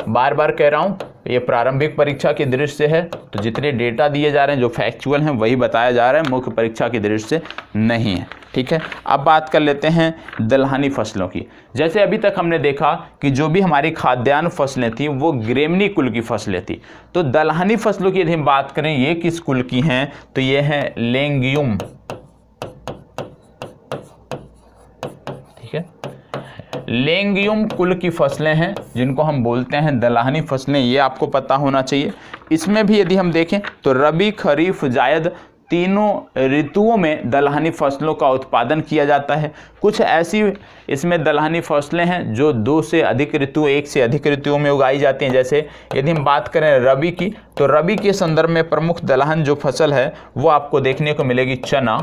बार बार कह रहा हूँ, ये प्रारंभिक परीक्षा की दृष्टि से है, तो जितने डेटा दिए जा रहे हैं जो फैक्चुअल हैं वही बताया जा रहा है, मुख्य परीक्षा की दृष्टि से नहीं है, ठीक है। अब बात कर लेते हैं दलहनी फसलों की। जैसे अभी तक हमने देखा कि जो भी हमारी खाद्यान्न फसलें थी वो ग्रेमनी कुल की फसलें थी, तो दलहनी फसलों की यदि हम बात करें ये किस कुल की हैं, तो ये हैं लेग्यूम, ठीक है। लेग्यूम कुल की फसलें हैं जिनको हम बोलते हैं दलहनी फसलें, ये आपको पता होना चाहिए। इसमें भी यदि हम देखें तो रबी, खरीफ, जायद तीनों ऋतुओं में दलहनी फसलों का उत्पादन किया जाता है। कुछ ऐसी इसमें दलहनी फसलें हैं जो 2 से अधिक ऋतु, 1 से अधिक ऋतुओं में उगाई जाती हैं। जैसे यदि हम बात करें रबी की, तो रबी के संदर्भ में प्रमुख दलहन जो फसल है वो आपको देखने को मिलेगी चना,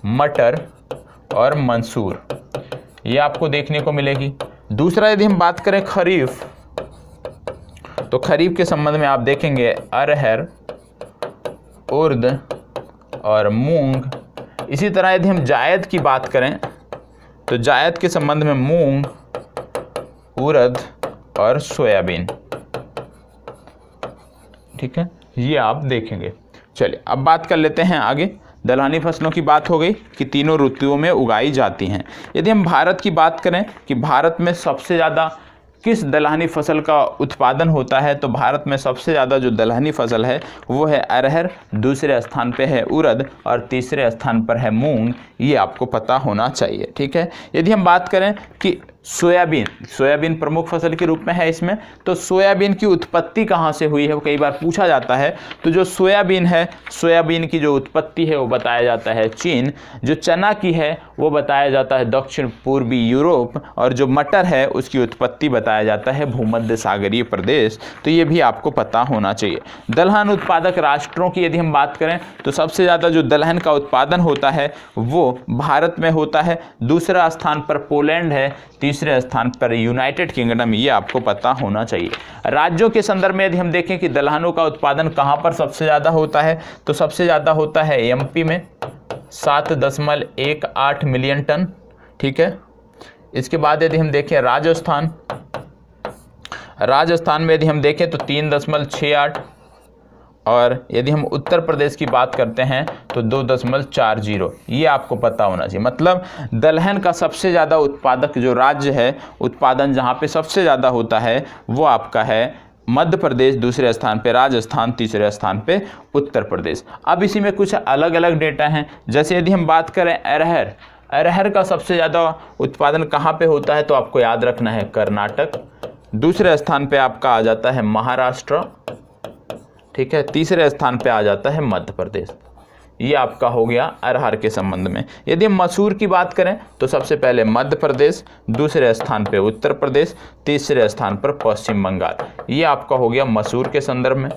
मटर और मंसूर, ये आपको देखने को मिलेगी। दूसरा यदि हम बात करें खरीफ, तो खरीफ के संबंध में आप देखेंगे अरहर, उर्द और मूंग। इसी तरह यदि हम जायद की बात करें तो जायद के संबंध में मूंग, उड़द और सोयाबीन, ठीक है, ये आप देखेंगे। चलिए अब बात कर लेते हैं आगे। दलहनी फसलों की बात हो गई कि तीनों ऋतुओं में उगाई जाती हैं। यदि हम भारत की बात करें कि भारत में सबसे ज़्यादा किस दलहनी फसल का उत्पादन होता है, तो भारत में सबसे ज़्यादा जो दलहनी फसल है वो है अरहर, दूसरे स्थान पे है उड़द और तीसरे स्थान पर है मूंग, ये आपको पता होना चाहिए, ठीक है। यदि हम बात करें कि सोयाबीन प्रमुख फसल के रूप में है इसमें, तो सोयाबीन की उत्पत्ति कहाँ से हुई है वो कई बार पूछा जाता है। तो जो सोयाबीन है, सोयाबीन की जो उत्पत्ति है वो बताया जाता है चीन, जो चना की है वो बताया जाता है दक्षिण पूर्वी यूरोप, और जो मटर है उसकी उत्पत्ति बताया जाता है भूमध्य सागरीय प्रदेश। तो ये भी आपको पता होना चाहिए। दलहन उत्पादक राष्ट्रों की यदि हम बात करें तो सबसे ज़्यादा जो दलहन का उत्पादन होता है वो भारत में होता है। दूसरा स्थान पर पोलैंड है, तीसरे स्थान पर यूनाइटेड किंगडम, ये आपको पता होना चाहिए। राज्यों के संदर्भ में यदि हम देखें कि दलहनों का उत्पादन कहाँ पर सबसे ज़्यादा होता है, तो सबसे ज़्यादा होता है एमपी में 7.18 मिलियन टन, ठीक है। इसके बाद यदि हम देखें राजस्थान में यदि हम देखें तो 3.68, और यदि हम उत्तर प्रदेश की बात करते हैं तो 2.40, ये आपको पता होना चाहिए। मतलब दलहन का सबसे ज़्यादा उत्पादक जो राज्य है, उत्पादन जहाँ पे सबसे ज़्यादा होता है वो आपका है मध्य प्रदेश, दूसरे स्थान पे राजस्थान, तीसरे स्थान पे उत्तर प्रदेश। अब इसी में कुछ अलग अलग डेटा हैं, जैसे यदि हम बात करें अरहर का सबसे ज़्यादा उत्पादन कहाँ पे होता है, तो आपको याद रखना है कर्नाटक, दूसरे स्थान पे आपका आ जाता है महाराष्ट्र, ठीक है, तीसरे स्थान पे आ जाता है मध्य प्रदेश। ये आपका हो गया अरहर के संबंध में। यदि हम मसूर की बात करें तो सबसे पहले मध्य प्रदेश, दूसरे स्थान पे उत्तर प्रदेश, तीसरे स्थान पर पश्चिम बंगाल, ये आपका हो गया मसूर के संदर्भ में।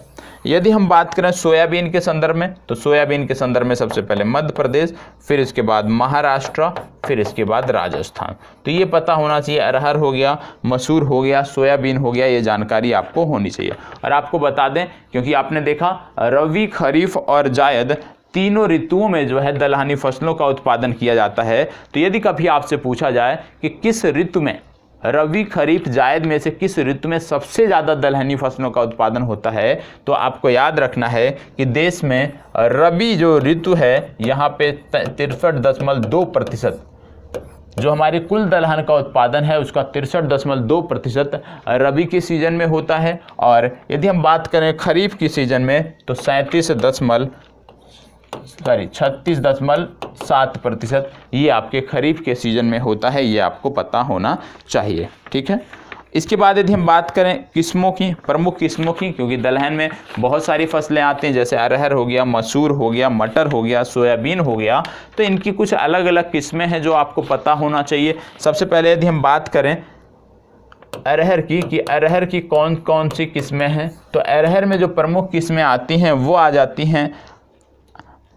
यदि हम बात करें सोयाबीन के संदर्भ में, तो सोयाबीन के संदर्भ में सबसे पहले मध्य प्रदेश, फिर इसके बाद महाराष्ट्र, फिर इसके बाद राजस्थान। तो ये पता होना चाहिए, अरहर हो गया, मसूर हो गया, सोयाबीन हो गया, ये जानकारी आपको होनी चाहिए। और आपको बता दें, क्योंकि आपने देखा रबी, खरीफ और जायद तीनों ऋतुओं में जो है दलहनी फसलों का उत्पादन किया जाता है। तो यदि कभी आपसे पूछा जाए कि किस ऋतु में, रबी, खरीफ, जायद में से किस ऋतु में सबसे ज़्यादा दलहनी फसलों का उत्पादन होता है, तो आपको याद रखना है कि देश में रबी जो ऋतु है यहाँ पे 63.2%, जो हमारे कुल दलहन का उत्पादन है उसका 63.2% रबी के सीजन में होता है। और यदि हम बात करें खरीफ की सीजन में तो 36.7%, ये आपके खरीफ के सीजन में होता है, ये आपको पता होना चाहिए, ठीक है। इसके बाद यदि हम बात करें किस्मों की, प्रमुख किस्मों की, क्योंकि दलहन में बहुत सारी फसलें आती हैं, जैसे अरहर हो गया, मसूर हो गया, मटर हो गया, सोयाबीन हो गया, तो इनकी कुछ अलग अलग किस्में हैं जो आपको पता होना चाहिए। सबसे पहले यदि हम बात करें अरहर की, कि अरहर की कौन कौन सी किस्में हैं, तो अरहर में जो प्रमुख किस्में आती हैं वो आ जाती हैं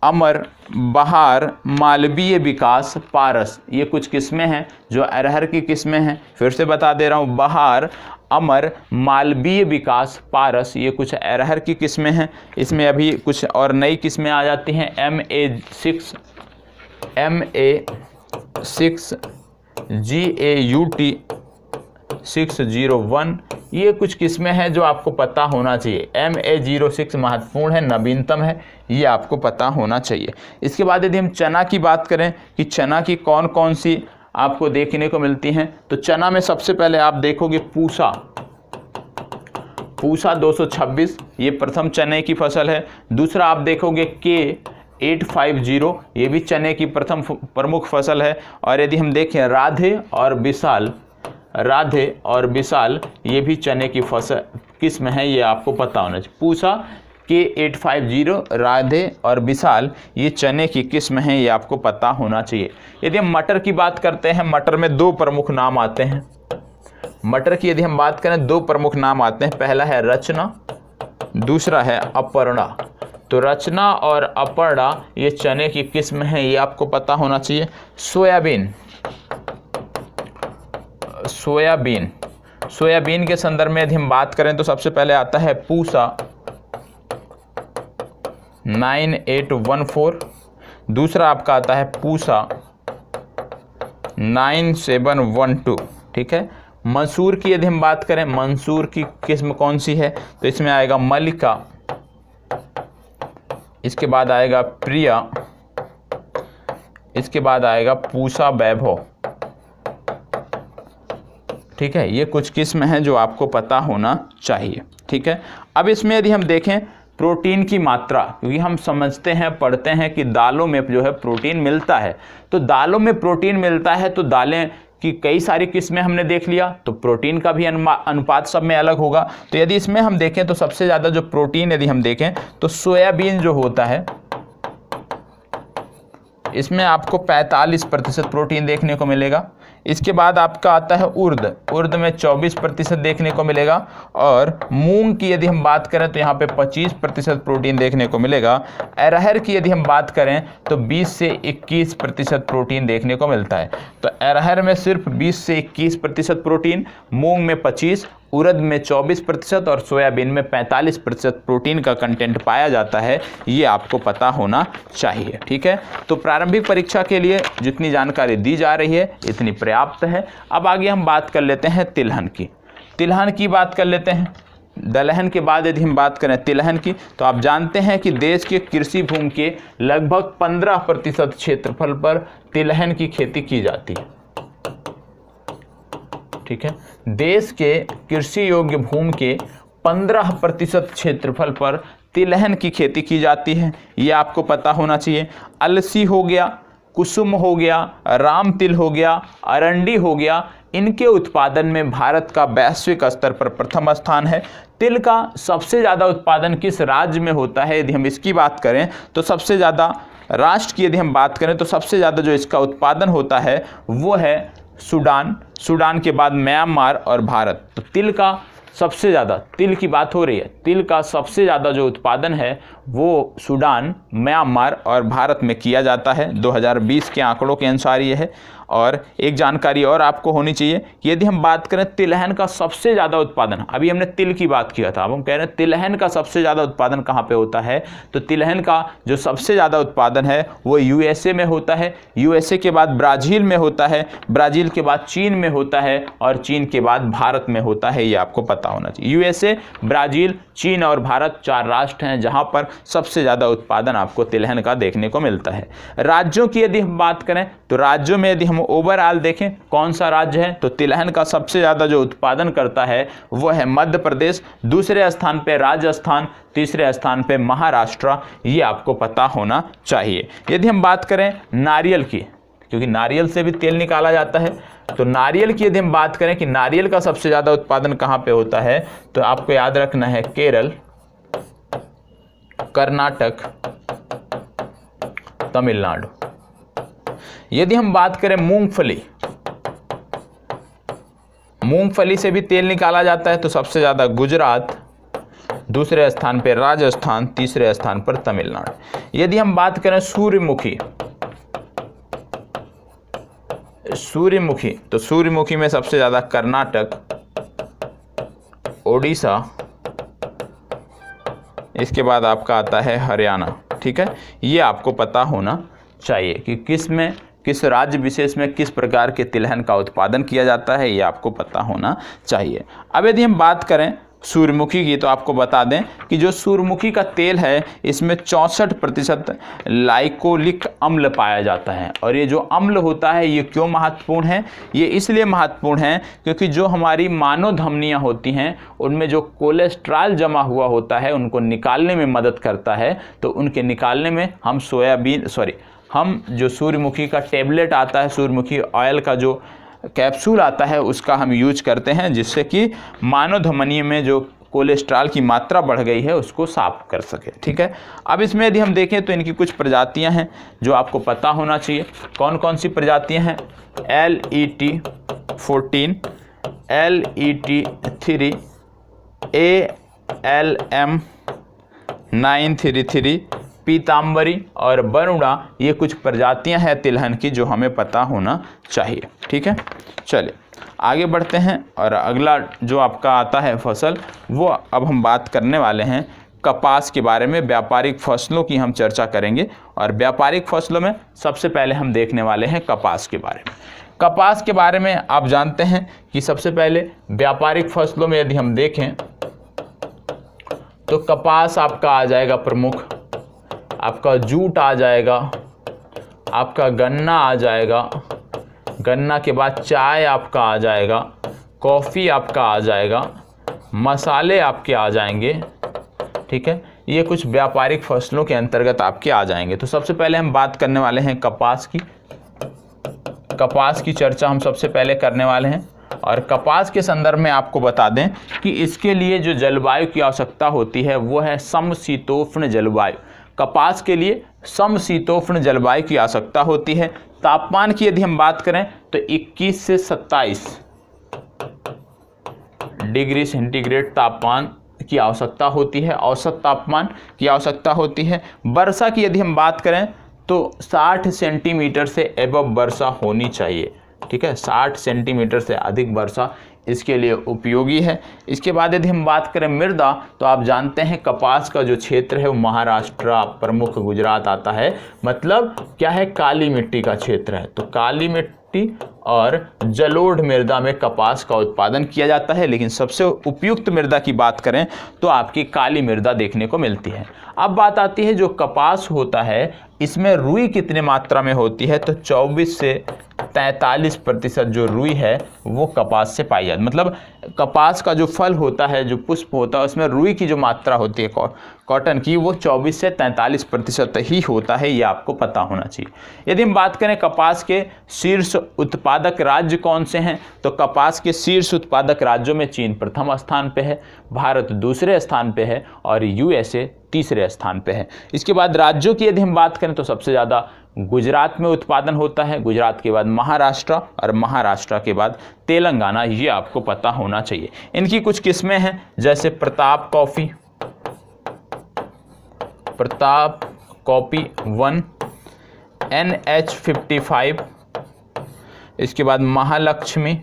अमर, बहार, मालवीय विकास, पारस, ये कुछ किस्में हैं जो अरहर की किस्में हैं। फिर से बता दे रहा हूँ, बहार, अमर, मालवीय विकास, पारस, ये कुछ अरहर की किस्में हैं। इसमें अभी कुछ और नई किस्में आ जाती हैं, MA6, GAUT 601, ये कुछ किस्में हैं जो आपको पता होना चाहिए। MA06 महत्वपूर्ण है, नवीनतम है, ये आपको पता होना चाहिए। इसके बाद यदि हम चना की बात करें कि चना की कौन कौन सी आपको देखने को मिलती हैं, तो चना में सबसे पहले आप देखोगे पूसा 226, ये प्रथम चने की फसल है। दूसरा आप देखोगे K850, ये भी चने की प्रथम प्रमुख फसल है। और यदि हम देखें राधे और विशाल, ये भी चने की फसल किस्म है, ये आपको पता होना चाहिए। पूसा, K850, राधे और विशाल, ये चने की किस्म है, ये आपको पता होना चाहिए। यदि हम मटर की बात करते हैं, मटर में दो प्रमुख नाम आते हैं। मटर की यदि हम बात करें, दो प्रमुख नाम आते हैं, पहला है रचना, दूसरा है अपर्णा। तो रचना और अपर्णा ये चने की किस्म है, ये आपको पता होना चाहिए। सोयाबीन के संदर्भ में यदि हम बात करें तो सबसे पहले आता है पूसा 9814, दूसरा आपका आता है पूसा 9712, ठीक है। मंसूर की यदि हम बात करें, मंसूर की किस्म कौन सी है, तो इसमें आएगा मलिका, इसके बाद आएगा प्रिया, इसके बाद आएगा पूसा वैभव, ठीक है। ये कुछ किस्म हैं जो आपको पता होना चाहिए, ठीक है। अब इसमें यदि हम देखें प्रोटीन की मात्रा, क्योंकि हम समझते हैं, पढ़ते हैं कि दालों में जो है प्रोटीन मिलता है, तो दालों में प्रोटीन मिलता है, तो दालें की कई सारी किस्में हमने देख लिया, तो प्रोटीन का भी अनुपात सब में अलग होगा। तो यदि इसमें हम देखें तो सबसे ज़्यादा जो प्रोटीन यदि हम देखें तो सोयाबीन जो होता है, इसमें आपको 45% प्रोटीन देखने को मिलेगा। इसके बाद आपका आता है उर्द, उर्द में 24% देखने को मिलेगा। और मूंग की यदि हम बात करें तो यहाँ पे 25% प्रोटीन देखने को मिलेगा। अरहर की यदि हम बात करें तो 20 से 21% प्रोटीन देखने को मिलता है। तो अरहर में सिर्फ 20 से 21% प्रोटीन, मूंग में 25, उड़द में 24% और सोयाबीन में 45% प्रोटीन का कंटेंट पाया जाता है। ये आपको पता होना चाहिए, ठीक है। तो प्रारंभिक परीक्षा के लिए जितनी जानकारी दी जा रही है इतनी पर्याप्त है। अब आगे हम बात कर लेते हैं तिलहन की। तिलहन की बात कर लेते हैं। दलहन के बाद यदि हम बात करें तिलहन की, तो आप जानते हैं कि देश के कृषि भूमि के लगभग 15% क्षेत्रफल पर तिलहन की खेती की जाती है, ठीक है। देश के कृषि योग्य भूमि के 15% क्षेत्रफल पर तिलहन की खेती की जाती है, ये आपको पता होना चाहिए। अलसी हो गया, कुसुम हो गया, राम तिल हो गया, अरंडी हो गया, इनके उत्पादन में भारत का वैश्विक स्तर पर प्रथम स्थान है। तिल का सबसे ज़्यादा उत्पादन किस राज्य में होता है यदि हम इसकी बात करें तो सबसे ज़्यादा राष्ट्र की यदि हम बात करें तो सबसे ज़्यादा जो इसका उत्पादन होता है वो है सूडान, सूडान के बाद म्यांमार और भारत। तो तिल का सबसे ज़्यादा, तिल की बात हो रही है, तिल का सबसे ज़्यादा जो उत्पादन है वो सूडान, म्यांमार और भारत में किया जाता है। 2020 के आंकड़ों के अनुसार ये है। और एक जानकारी और आपको होनी चाहिए कि यदि हम बात करें तिलहन का सबसे ज़्यादा उत्पादन, अभी हमने तिल की बात किया था, अब हम कह रहे हैं तिलहन का सबसे ज़्यादा उत्पादन कहाँ पे होता है। तो तिलहन का जो सबसे ज़्यादा उत्पादन है वो यूएसए में होता है, यूएसए के बाद ब्राज़ील में होता है, ब्राज़ील के बाद चीन में होता है और चीन के बाद भारत में होता है। ये आपको पता होना चाहिए। यूएसए, ब्राज़ील, चीन और भारत 4 राष्ट्र हैं जहाँ पर सबसे ज़्यादा उत्पादन आपको तिलहन का देखने को मिलता है। राज्यों की यदि हम बात करें तो राज्यों में यदि हम ओवरऑल देखें कौन सा राज्य है तो तिलहन का सबसे ज़्यादा जो उत्पादन करता है वो है मध्य प्रदेश, दूसरे स्थान पे राजस्थान, तीसरे स्थान पे महाराष्ट्र। ये आपको पता होना चाहिए। यदि हम बात करें नारियल की, क्योंकि नारियल से भी तेल निकाला जाता है, तो नारियल की यदि हम बात करें कि नारियल का सबसे ज़्यादा उत्पादन कहाँ पे होता है तो आपको याद रखना है केरल, कर्नाटक, तमिलनाडु। यदि हम बात करें मूंगफली, मूंगफली से भी तेल निकाला जाता है तो सबसे ज़्यादा गुजरात, दूसरे स्थान पर राजस्थान, तीसरे स्थान पर तमिलनाडु। यदि हम बात करें सूर्यमुखी, सूर्यमुखी तो सूर्यमुखी में सबसे ज़्यादा कर्नाटक, ओडिशा, इसके बाद आपका आता है हरियाणा, ठीक है। ये आपको पता होना चाहिए कि किस में, किस राज्य विशेष में किस प्रकार के तिलहन का उत्पादन किया जाता है, ये आपको पता होना चाहिए। अब यदि हम बात करें सूर्यमुखी की तो आपको बता दें कि जो सूर्यमुखी का तेल है इसमें 64% लाइकोलिक अम्ल पाया जाता है। और ये जो अम्ल होता है ये क्यों महत्वपूर्ण है, ये इसलिए महत्वपूर्ण है क्योंकि जो हमारी मानव धमनियाँ होती हैं उनमें जो कोलेस्ट्रॉल जमा हुआ होता है उनको निकालने में मदद करता है। तो उनके निकालने में हम जो सूर्यमुखी का टेबलेट आता है, सूर्यमुखी ऑयल का जो कैप्सूल आता है उसका हम यूज करते हैं, जिससे कि मानव धमनी में जो कोलेस्ट्रॉल की मात्रा बढ़ गई है उसको साफ कर सके, ठीक है। अब इसमें यदि हम देखें तो इनकी कुछ प्रजातियां हैं जो आपको पता होना चाहिए। कौन कौन सी प्रजातियां हैं? LET14, LET3, ALM 933, पीताम्बरी और बरुणा, ये कुछ प्रजातियां हैं तिलहन की जो हमें पता होना चाहिए, ठीक है। चलिए आगे बढ़ते हैं और अगला जो आपका आता है फसल, वो अब हम बात करने वाले हैं कपास के बारे में। व्यापारिक फसलों की हम चर्चा करेंगे और व्यापारिक फसलों में सबसे पहले हम देखने वाले हैं कपास के बारे में। कपास के बारे में आप जानते हैं कि सबसे पहले व्यापारिक फसलों में यदि हम देखें तो कपास आपका आ जाएगा प्रमुख, आपका जूट आ जाएगा, आपका गन्ना आ जाएगा, गन्ना के बाद चाय आपका आ जाएगा, कॉफ़ी आपका आ जाएगा, मसाले आपके आ जाएंगे, ठीक है। ये कुछ व्यापारिक फसलों के अंतर्गत आपके आ जाएंगे। तो सबसे पहले हम बात करने वाले हैं कपास की। कपास की चर्चा हम सबसे पहले करने वाले हैं और कपास के संदर्भ में आपको बता दें कि इसके लिए जो जलवायु की आवश्यकता होती है वो है समशीतोष्ण जलवायु। कपास के लिए समशीतोष्ण जलवायु की आवश्यकता होती है। तापमान की यदि हम बात करें तो 21 से 27 डिग्री सेंटीग्रेड तापमान की आवश्यकता होती है, औसत तापमान की आवश्यकता होती है। वर्षा की यदि हम बात करें तो 60 सेंटीमीटर से एबव वर्षा होनी चाहिए, ठीक है, 60 सेंटीमीटर से अधिक वर्षा इसके लिए उपयोगी है। इसके बाद यदि हम बात करें मृदा, तो आप जानते हैं कपास का जो क्षेत्र है वो महाराष्ट्र प्रमुख, गुजरात आता है, मतलब क्या है, काली मिट्टी का क्षेत्र है। तो काली मिट्टी और जलोढ़ मृदा में कपास का उत्पादन किया जाता है, लेकिन सबसे उपयुक्त मृदा की बात करें तो आपकी काली मृदा देखने को मिलती है। अब बात आती है जो कपास होता है इसमें रुई कितने मात्रा में होती है, तो 24 से 43% जो रुई है वो कपास से पाई जाती है। मतलब कपास का जो फल होता है, जो पुष्प होता है, उसमें रुई की जो मात्रा होती है कॉटन की, वो 24 से 43% ही होता है, ये आपको पता होना चाहिए। यदि हम बात करें कपास के शीर्ष उत्पादक राज्य कौन से हैं, तो कपास के शीर्ष उत्पादक राज्यों में चीन प्रथम स्थान पे है, भारत दूसरे स्थान पे है और यूएसए तीसरे स्थान पे है। इसके बाद राज्यों की यदि हम बात करें तो सबसे ज़्यादा गुजरात में उत्पादन होता है, गुजरात के बाद महाराष्ट्र और महाराष्ट्र के बाद तेलंगाना, ये आपको पता होना चाहिए। इनकी कुछ किस्में हैं, जैसे प्रताप कॉफ़ी 1, NH55, इसके बाद महालक्ष्मी,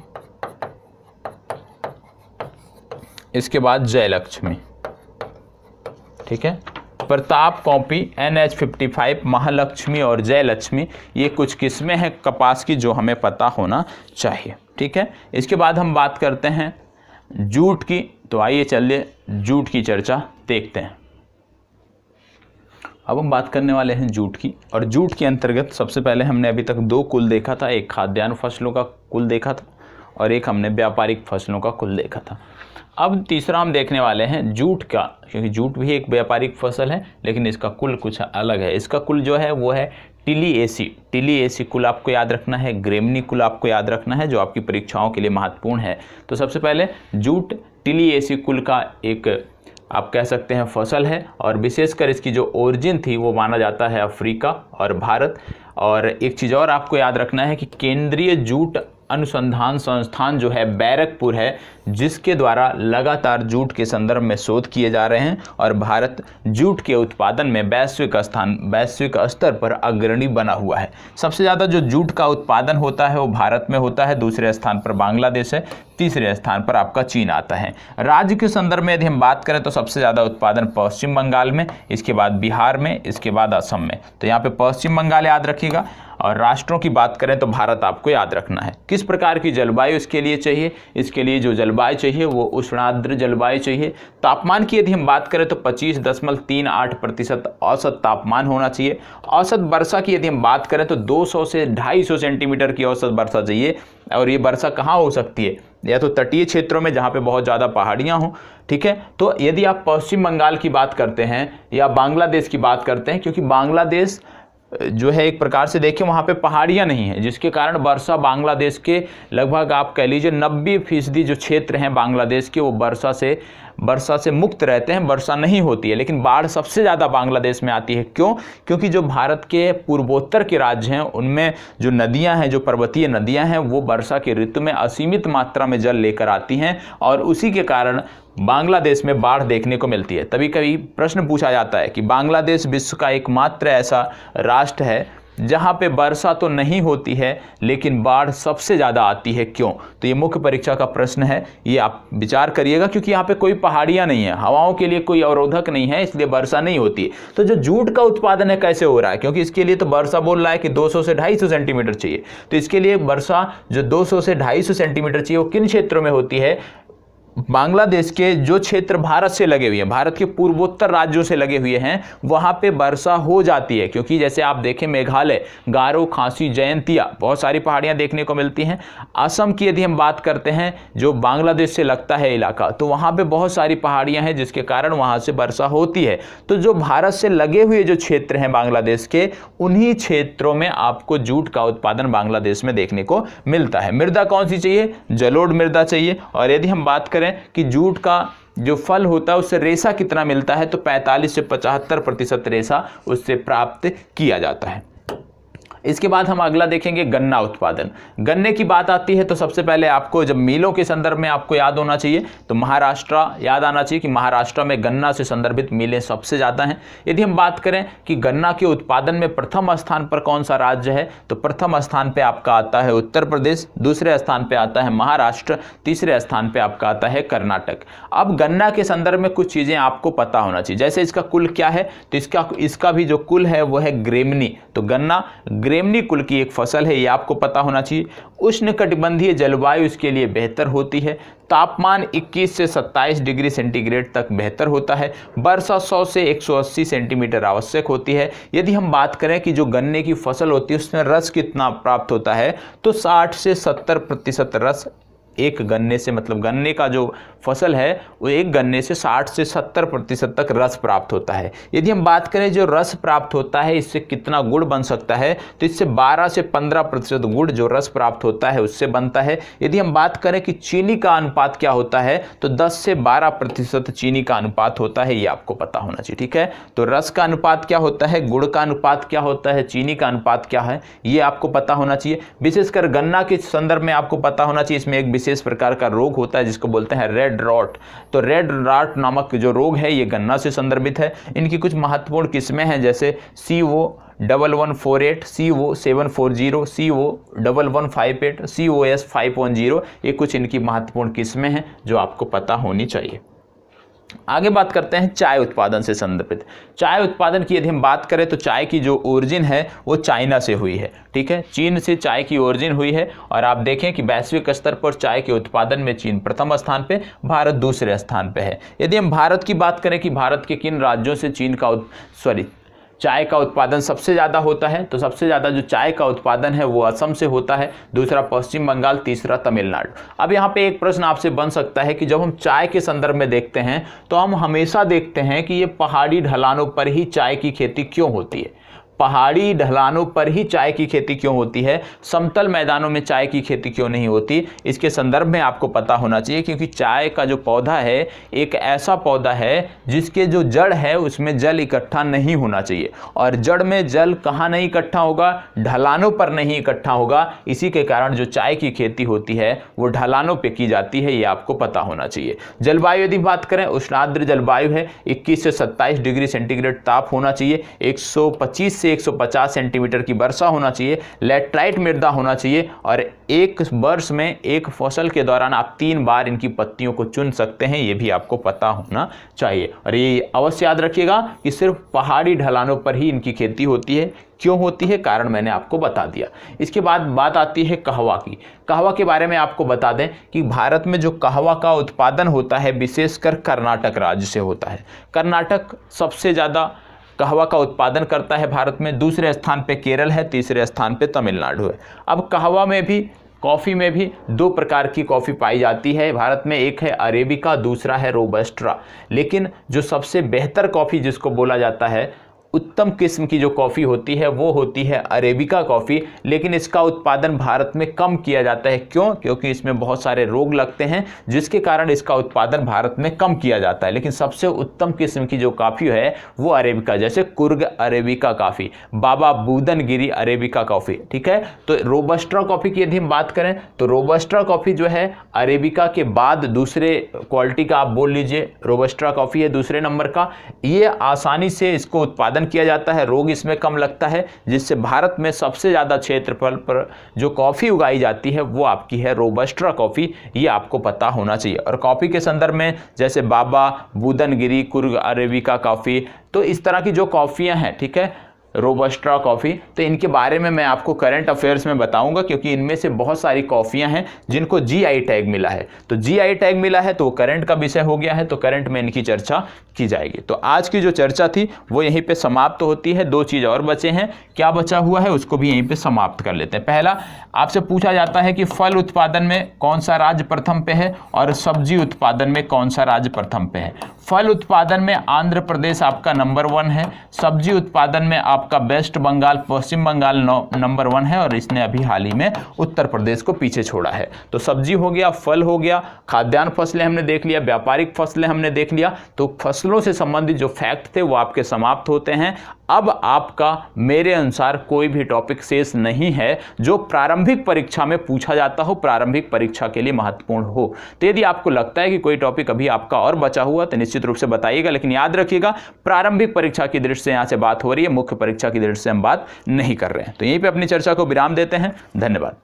इसके बाद जयलक्ष्मी, ठीक है। प्रताप कॉफ़ी, NH55, महालक्ष्मी और जयलक्ष्मी, ये कुछ किस्में हैं कपास की जो हमें पता होना चाहिए, ठीक है। इसके बाद हम बात करते हैं जूट की, तो आइए चलिए जूट की चर्चा देखते हैं। अब हम बात करने वाले हैं जूट की, और जूट के अंतर्गत सबसे पहले हमने अभी तक 2 कुल देखा था, एक खाद्यान्न फसलों का कुल देखा था और एक हमने व्यापारिक फसलों का कुल देखा था। अब तीसरा हम देखने वाले हैं जूट का, क्योंकि जूट भी एक व्यापारिक फसल है लेकिन इसका कुल कुछ अलग है। इसका कुल जो है वो है टिलिएसी कुल आपको याद रखना है, ग्रेमनी कुल आपको याद रखना है, जो आपकी परीक्षाओं के लिए महत्वपूर्ण है। तो सबसे पहले जूट टिलिएसी कुल का एक आप कह सकते हैं फसल है, और विशेषकर इसकी जो ओरिजिन थी वो माना जाता है अफ्रीका और भारत। और एक चीज़ और आपको याद रखना है कि केंद्रीय जूट अनुसंधान संस्थान जो है बैरकपुर है, जिसके द्वारा लगातार जूट के संदर्भ में शोध किए जा रहे हैं, और भारत जूट के उत्पादन में वैश्विक स्तर पर अग्रणी बना हुआ है। सबसे ज़्यादा जो जूट का उत्पादन होता है वो भारत में होता है, दूसरे स्थान पर बांग्लादेश है, तीसरे स्थान पर आपका चीन आता है। राज्य के संदर्भ में यदि हम बात करें तो सबसे ज़्यादा उत्पादन पश्चिम बंगाल में, इसके बाद बिहार में, इसके बाद असम में। तो यहाँ पे पश्चिम बंगाल याद रखिएगा, और राष्ट्रों की बात करें तो भारत आपको याद रखना है। किस प्रकार की जलवायु इसके लिए चाहिए, इसके लिए जो जलवायु चाहिए वो उष्णार्द्र जलवायु चाहिए। तापमान की यदि हम बात करें तो 25.38% औसत तापमान होना चाहिए। औसत वर्षा की यदि हम बात करें तो 200 से 250 सेंटीमीटर की औसत वर्षा चाहिए, और ये वर्षा कहाँ हो सकती है, या तो तटीय क्षेत्रों में जहाँ पे बहुत ज़्यादा पहाड़ियाँ हों, ठीक है। तो यदि आप पश्चिम बंगाल की बात करते हैं या बांग्लादेश की बात करते हैं, क्योंकि बांग्लादेश जो है एक प्रकार से देखिए वहाँ पे पहाड़ियाँ नहीं हैं, जिसके कारण वर्षा बांग्लादेश के लगभग आप कह लीजिए 90% जो क्षेत्र हैं बांग्लादेश के वो वर्षा से मुक्त रहते हैं, वर्षा नहीं होती है। लेकिन बाढ़ सबसे ज़्यादा बांग्लादेश में आती है। क्यों? क्योंकि जो भारत के पूर्वोत्तर के राज्य हैं उनमें जो नदियां हैं, जो पर्वतीय नदियां हैं, वो वर्षा के ऋतु में असीमित मात्रा में जल लेकर आती हैं, और उसी के कारण बांग्लादेश में बाढ़ देखने को मिलती है। तभी कभी प्रश्न पूछा जाता है कि बांग्लादेश विश्व का एकमात्र ऐसा राष्ट्र है जहाँ पे वर्षा तो नहीं होती है लेकिन बाढ़ सबसे ज़्यादा आती है, क्यों? तो ये मुख्य परीक्षा का प्रश्न है, ये आप विचार करिएगा, क्योंकि यहाँ पे कोई पहाड़ियाँ नहीं है, हवाओं के लिए कोई अवरोधक नहीं है, इसलिए वर्षा नहीं होती है। तो जो जूट का उत्पादन है कैसे हो रहा है, क्योंकि इसके लिए तो वर्षा बोल रहा है कि 200 से 250 सेंटीमीटर चाहिए। तो इसके लिए वर्षा जो 200 से 250 सेंटीमीटर चाहिए वो किन क्षेत्रों में होती है? बांग्लादेश के जो क्षेत्र भारत से लगे हुए हैं, भारत के पूर्वोत्तर राज्यों से लगे हुए हैं, वहाँ पे वर्षा हो जाती है। क्योंकि जैसे आप देखें मेघालय, गारो, खासी, जयंतिया, बहुत सारी पहाड़ियाँ देखने को मिलती हैं। असम की यदि हम बात करते हैं, जो बांग्लादेश से लगता है इलाका, तो वहाँ पे बहुत सारी पहाड़ियाँ हैं जिसके कारण वहाँ से वर्षा होती है। तो जो भारत से लगे हुए जो क्षेत्र हैं बांग्लादेश के, उन्हीं क्षेत्रों में आपको जूट का उत्पादन बांग्लादेश में देखने को मिलता है। मृदा कौन सी चाहिए? जलोढ़ मृदा चाहिए। और यदि हम बात करें कि जूट का जो फल होता है उससे रेशा कितना मिलता है, तो 45 से 75% रेशा उससे प्राप्त किया जाता है। इसके बाद हम अगला देखेंगे गन्ना उत्पादन। गन्ने की बात आती है तो सबसे पहले आपको जब मिलों के संदर्भ में आपको याद होना चाहिए तो महाराष्ट्र याद आना चाहिए कि महाराष्ट्र में गन्ना से संदर्भित मिलें सबसे ज़्यादा हैं। यदि हम बात करें कि गन्ना के उत्पादन में प्रथम स्थान पर कौन सा राज्य है, तो प्रथम स्थान पर आपका आता है उत्तर प्रदेश, दूसरे स्थान पर आता है महाराष्ट्र, तीसरे स्थान पर आपका आता है कर्नाटक। अब गन्ना के संदर्भ में कुछ चीज़ें आपको पता होना चाहिए, जैसे इसका कुल क्या है, तो इसका भी जो कुल है वो है ग्रेमनी। तो गन्ना ग्रेमनी कुल की एक फसल है, ये आपको पता होना चाहिए। उष्णकटिबंधीय जलवायु इसके लिए बेहतर होती है। तापमान 21 से 27 डिग्री सेंटीग्रेड तक बेहतर होता है। वर्षा 100 से 180 सेंटीमीटर आवश्यक होती है। यदि हम बात करें कि जो गन्ने की फसल होती है उसमें रस कितना प्राप्त होता है, तो 60 से 70% रस एक गन्ने से, मतलब गन्ने का जो फसल है वो एक गन्ने से 60 से 70% तक रस प्राप्त होता है। यदि हम बात करें जो रस प्राप्त होता है इससे कितना गुड़ बन सकता है, तो इससे 12 से 15% गुड़ जो रस प्राप्त होता है उससे बनता है। यदि हम बात करें कि चीनी का अनुपात क्या होता है, तो 10 से 12% चीनी का अनुपात होता है, ये आपको पता होना चाहिए। ठीक है, तो रस का अनुपात क्या होता है, गुड़ का अनुपात क्या होता है, चीनी का अनुपात क्या है, ये आपको पता होना चाहिए। विशेषकर गन्ना के संदर्भ में आपको पता होना चाहिए इसमें एक विशेष प्रकार का रोग होता है जिसको बोलते हैं रेड रॉट। तो रेड रॉट नामक जो रोग है ये गन्ना से संदर्भित है। इनकी कुछ महत्वपूर्ण किस्में हैं, जैसे CO1148, CO740, CO1158, COS 510, ये कुछ इनकी महत्वपूर्ण किस्में हैं जो आपको पता होनी चाहिए। आगे बात करते हैं चाय उत्पादन से संदर्भित। चाय उत्पादन की यदि हम बात करें तो चाय की जो ओरिजिन है वो चाइना से हुई है। ठीक है, चीन से चाय की ओरिजिन हुई है। और आप देखें कि वैश्विक स्तर पर चाय के उत्पादन में चीन प्रथम स्थान पे, भारत दूसरे स्थान पे है। यदि हम भारत की बात करें कि भारत के किन राज्यों से चाय का उत्पादन सबसे ज़्यादा होता है, तो सबसे ज़्यादा जो चाय का उत्पादन है वो असम से होता है, दूसरा पश्चिम बंगाल, तीसरा तमिलनाडु। अब यहाँ पे एक प्रश्न आपसे बन सकता है कि जब हम चाय के संदर्भ में देखते हैं तो हम हमेशा देखते हैं कि ये पहाड़ी ढलानों पर ही चाय की खेती क्यों होती है, पहाड़ी ढलानों पर ही चाय की खेती क्यों होती है, समतल मैदानों में चाय की खेती क्यों नहीं होती। इसके संदर्भ में आपको पता होना चाहिए क्योंकि चाय का जो पौधा है एक ऐसा पौधा है जिसके जो जड़ है उसमें जल इकट्ठा नहीं होना चाहिए, और जड़ में जल कहाँ नहीं इकट्ठा होगा, ढलानों पर नहीं इकट्ठा होगा। इसी के कारण जो चाय की खेती होती है वो ढलानों पर की जाती है, ये आपको पता होना चाहिए। जलवायु यदि बात करें, उष्णार्द्र जलवायु है, 21 से 27 डिग्री सेंटीग्रेड ताप होना चाहिए, 125 से 150 सेंटीमीटर की वर्षा होना चाहिए, लैटराइट मृदा होना चाहिए, और एक वर्ष में एक फसल के दौरान आप 3 बार इनकी पत्तियों को चुन सकते हैं, ये भी आपको पता होना चाहिए। और ये अवश्य याद रखिएगा कि सिर्फ पहाड़ी ढलानों पर ही इनकी खेती होती है। क्यों होती है, कारण मैंने आपको बता दिया। इसके बाद बात आती है कहवा की। कहवा के बारे में आपको बता दें कि भारत में जो कहवा का उत्पादन होता है विशेषकर कर्नाटक राज्य से होता है। कर्नाटक सबसे ज़्यादा कहवा का उत्पादन करता है भारत में, दूसरे स्थान पे केरल है, तीसरे स्थान पे तमिलनाडु है। अब कहवा में भी, कॉफ़ी में भी 2 प्रकार की कॉफ़ी पाई जाती है भारत में, एक है अरेबिका, दूसरा है रोबस्टा। लेकिन जो सबसे बेहतर कॉफ़ी जिसको बोला जाता है, उत्तम किस्म की जो कॉफ़ी होती है वो होती है अरेबिका कॉफ़ी, लेकिन इसका उत्पादन भारत में कम किया जाता है। क्यों? क्योंकि इसमें बहुत सारे रोग लगते हैं जिसके कारण इसका उत्पादन भारत में कम किया जाता है। लेकिन सबसे उत्तम किस्म की जो कॉफ़ी है वो अरेबिका, जैसे कुर्ग अरेबिका कॉफ़ी, बाबा बूदनगिरी अरेबिका कॉफ़ी। ठीक है, तो रोबस्टा कॉफ़ी की यदि हम बात करें तो रोबस्टा कॉफ़ी जो है अरेबिका के बाद दूसरे क्वालिटी का आप बोल लीजिए, रोबस्टा कॉफ़ी है दूसरे नंबर का। ये आसानी से इसको उत्पादन किया जाता है, रोग इसमें कम लगता है, जिससे भारत में सबसे ज़्यादा क्षेत्रफल पर जो कॉफ़ी उगाई जाती है वो आपकी है रोबस्टा कॉफ़ी, ये आपको पता होना चाहिए। और कॉफ़ी के संदर्भ में जैसे बाबा बूदनगिरी, कुर्ग अरेबिका कॉफ़ी, तो इस तरह की जो कॉफ़ियाँ हैं, ठीक है, रोबस्टा कॉफ़ी, तो इनके बारे में मैं आपको करंट अफेयर्स में बताऊंगा क्योंकि इनमें से बहुत सारी कॉफ़ियां हैं जिनको जीआई टैग मिला है। तो जीआई टैग मिला है तो करंट का विषय हो गया है, तो करंट में इनकी चर्चा की जाएगी। तो आज की जो चर्चा थी वो यहीं पे समाप्त होती है। 2 चीज़ और बचे हैं, क्या बचा हुआ है उसको भी यहीं पे समाप्त कर लेते हैं। पहला आपसे पूछा जाता है कि फल उत्पादन में कौन सा राज्य प्रथम पे है और सब्जी उत्पादन में कौन सा राज्य प्रथम पे है। फल उत्पादन में आंध्र प्रदेश आपका नंबर 1 है। सब्जी उत्पादन में आपका वेस्ट बंगाल, पश्चिम बंगाल नंबर 1 है और इसने अभी हाल ही में उत्तर प्रदेश को पीछे छोड़ा है। तो सब्जी हो गया, फल हो गया, खाद्यान्न फसलें हमने देख लिया, व्यापारिक फसलें हमने देख लिया। तो फसलों से संबंधित जो फैक्ट थे वो आपके समाप्त होते हैं। अब आपका मेरे अनुसार कोई भी टॉपिक शेष नहीं है जो प्रारंभिक परीक्षा में पूछा जाता हो, प्रारंभिक परीक्षा के लिए महत्वपूर्ण हो। तो यदि आपको लगता है कि कोई टॉपिक अभी आपका और बचा हुआ तो निश्चित रूप से बताइएगा, लेकिन याद रखिएगा प्रारंभिक परीक्षा की दृष्टि से यहां से बात हो रही है, मुख्य परीक्षा की दृष्टि से हम बात नहीं कर रहे हैं। तो यहीं पे अपनी चर्चा को विराम देते हैं। धन्यवाद।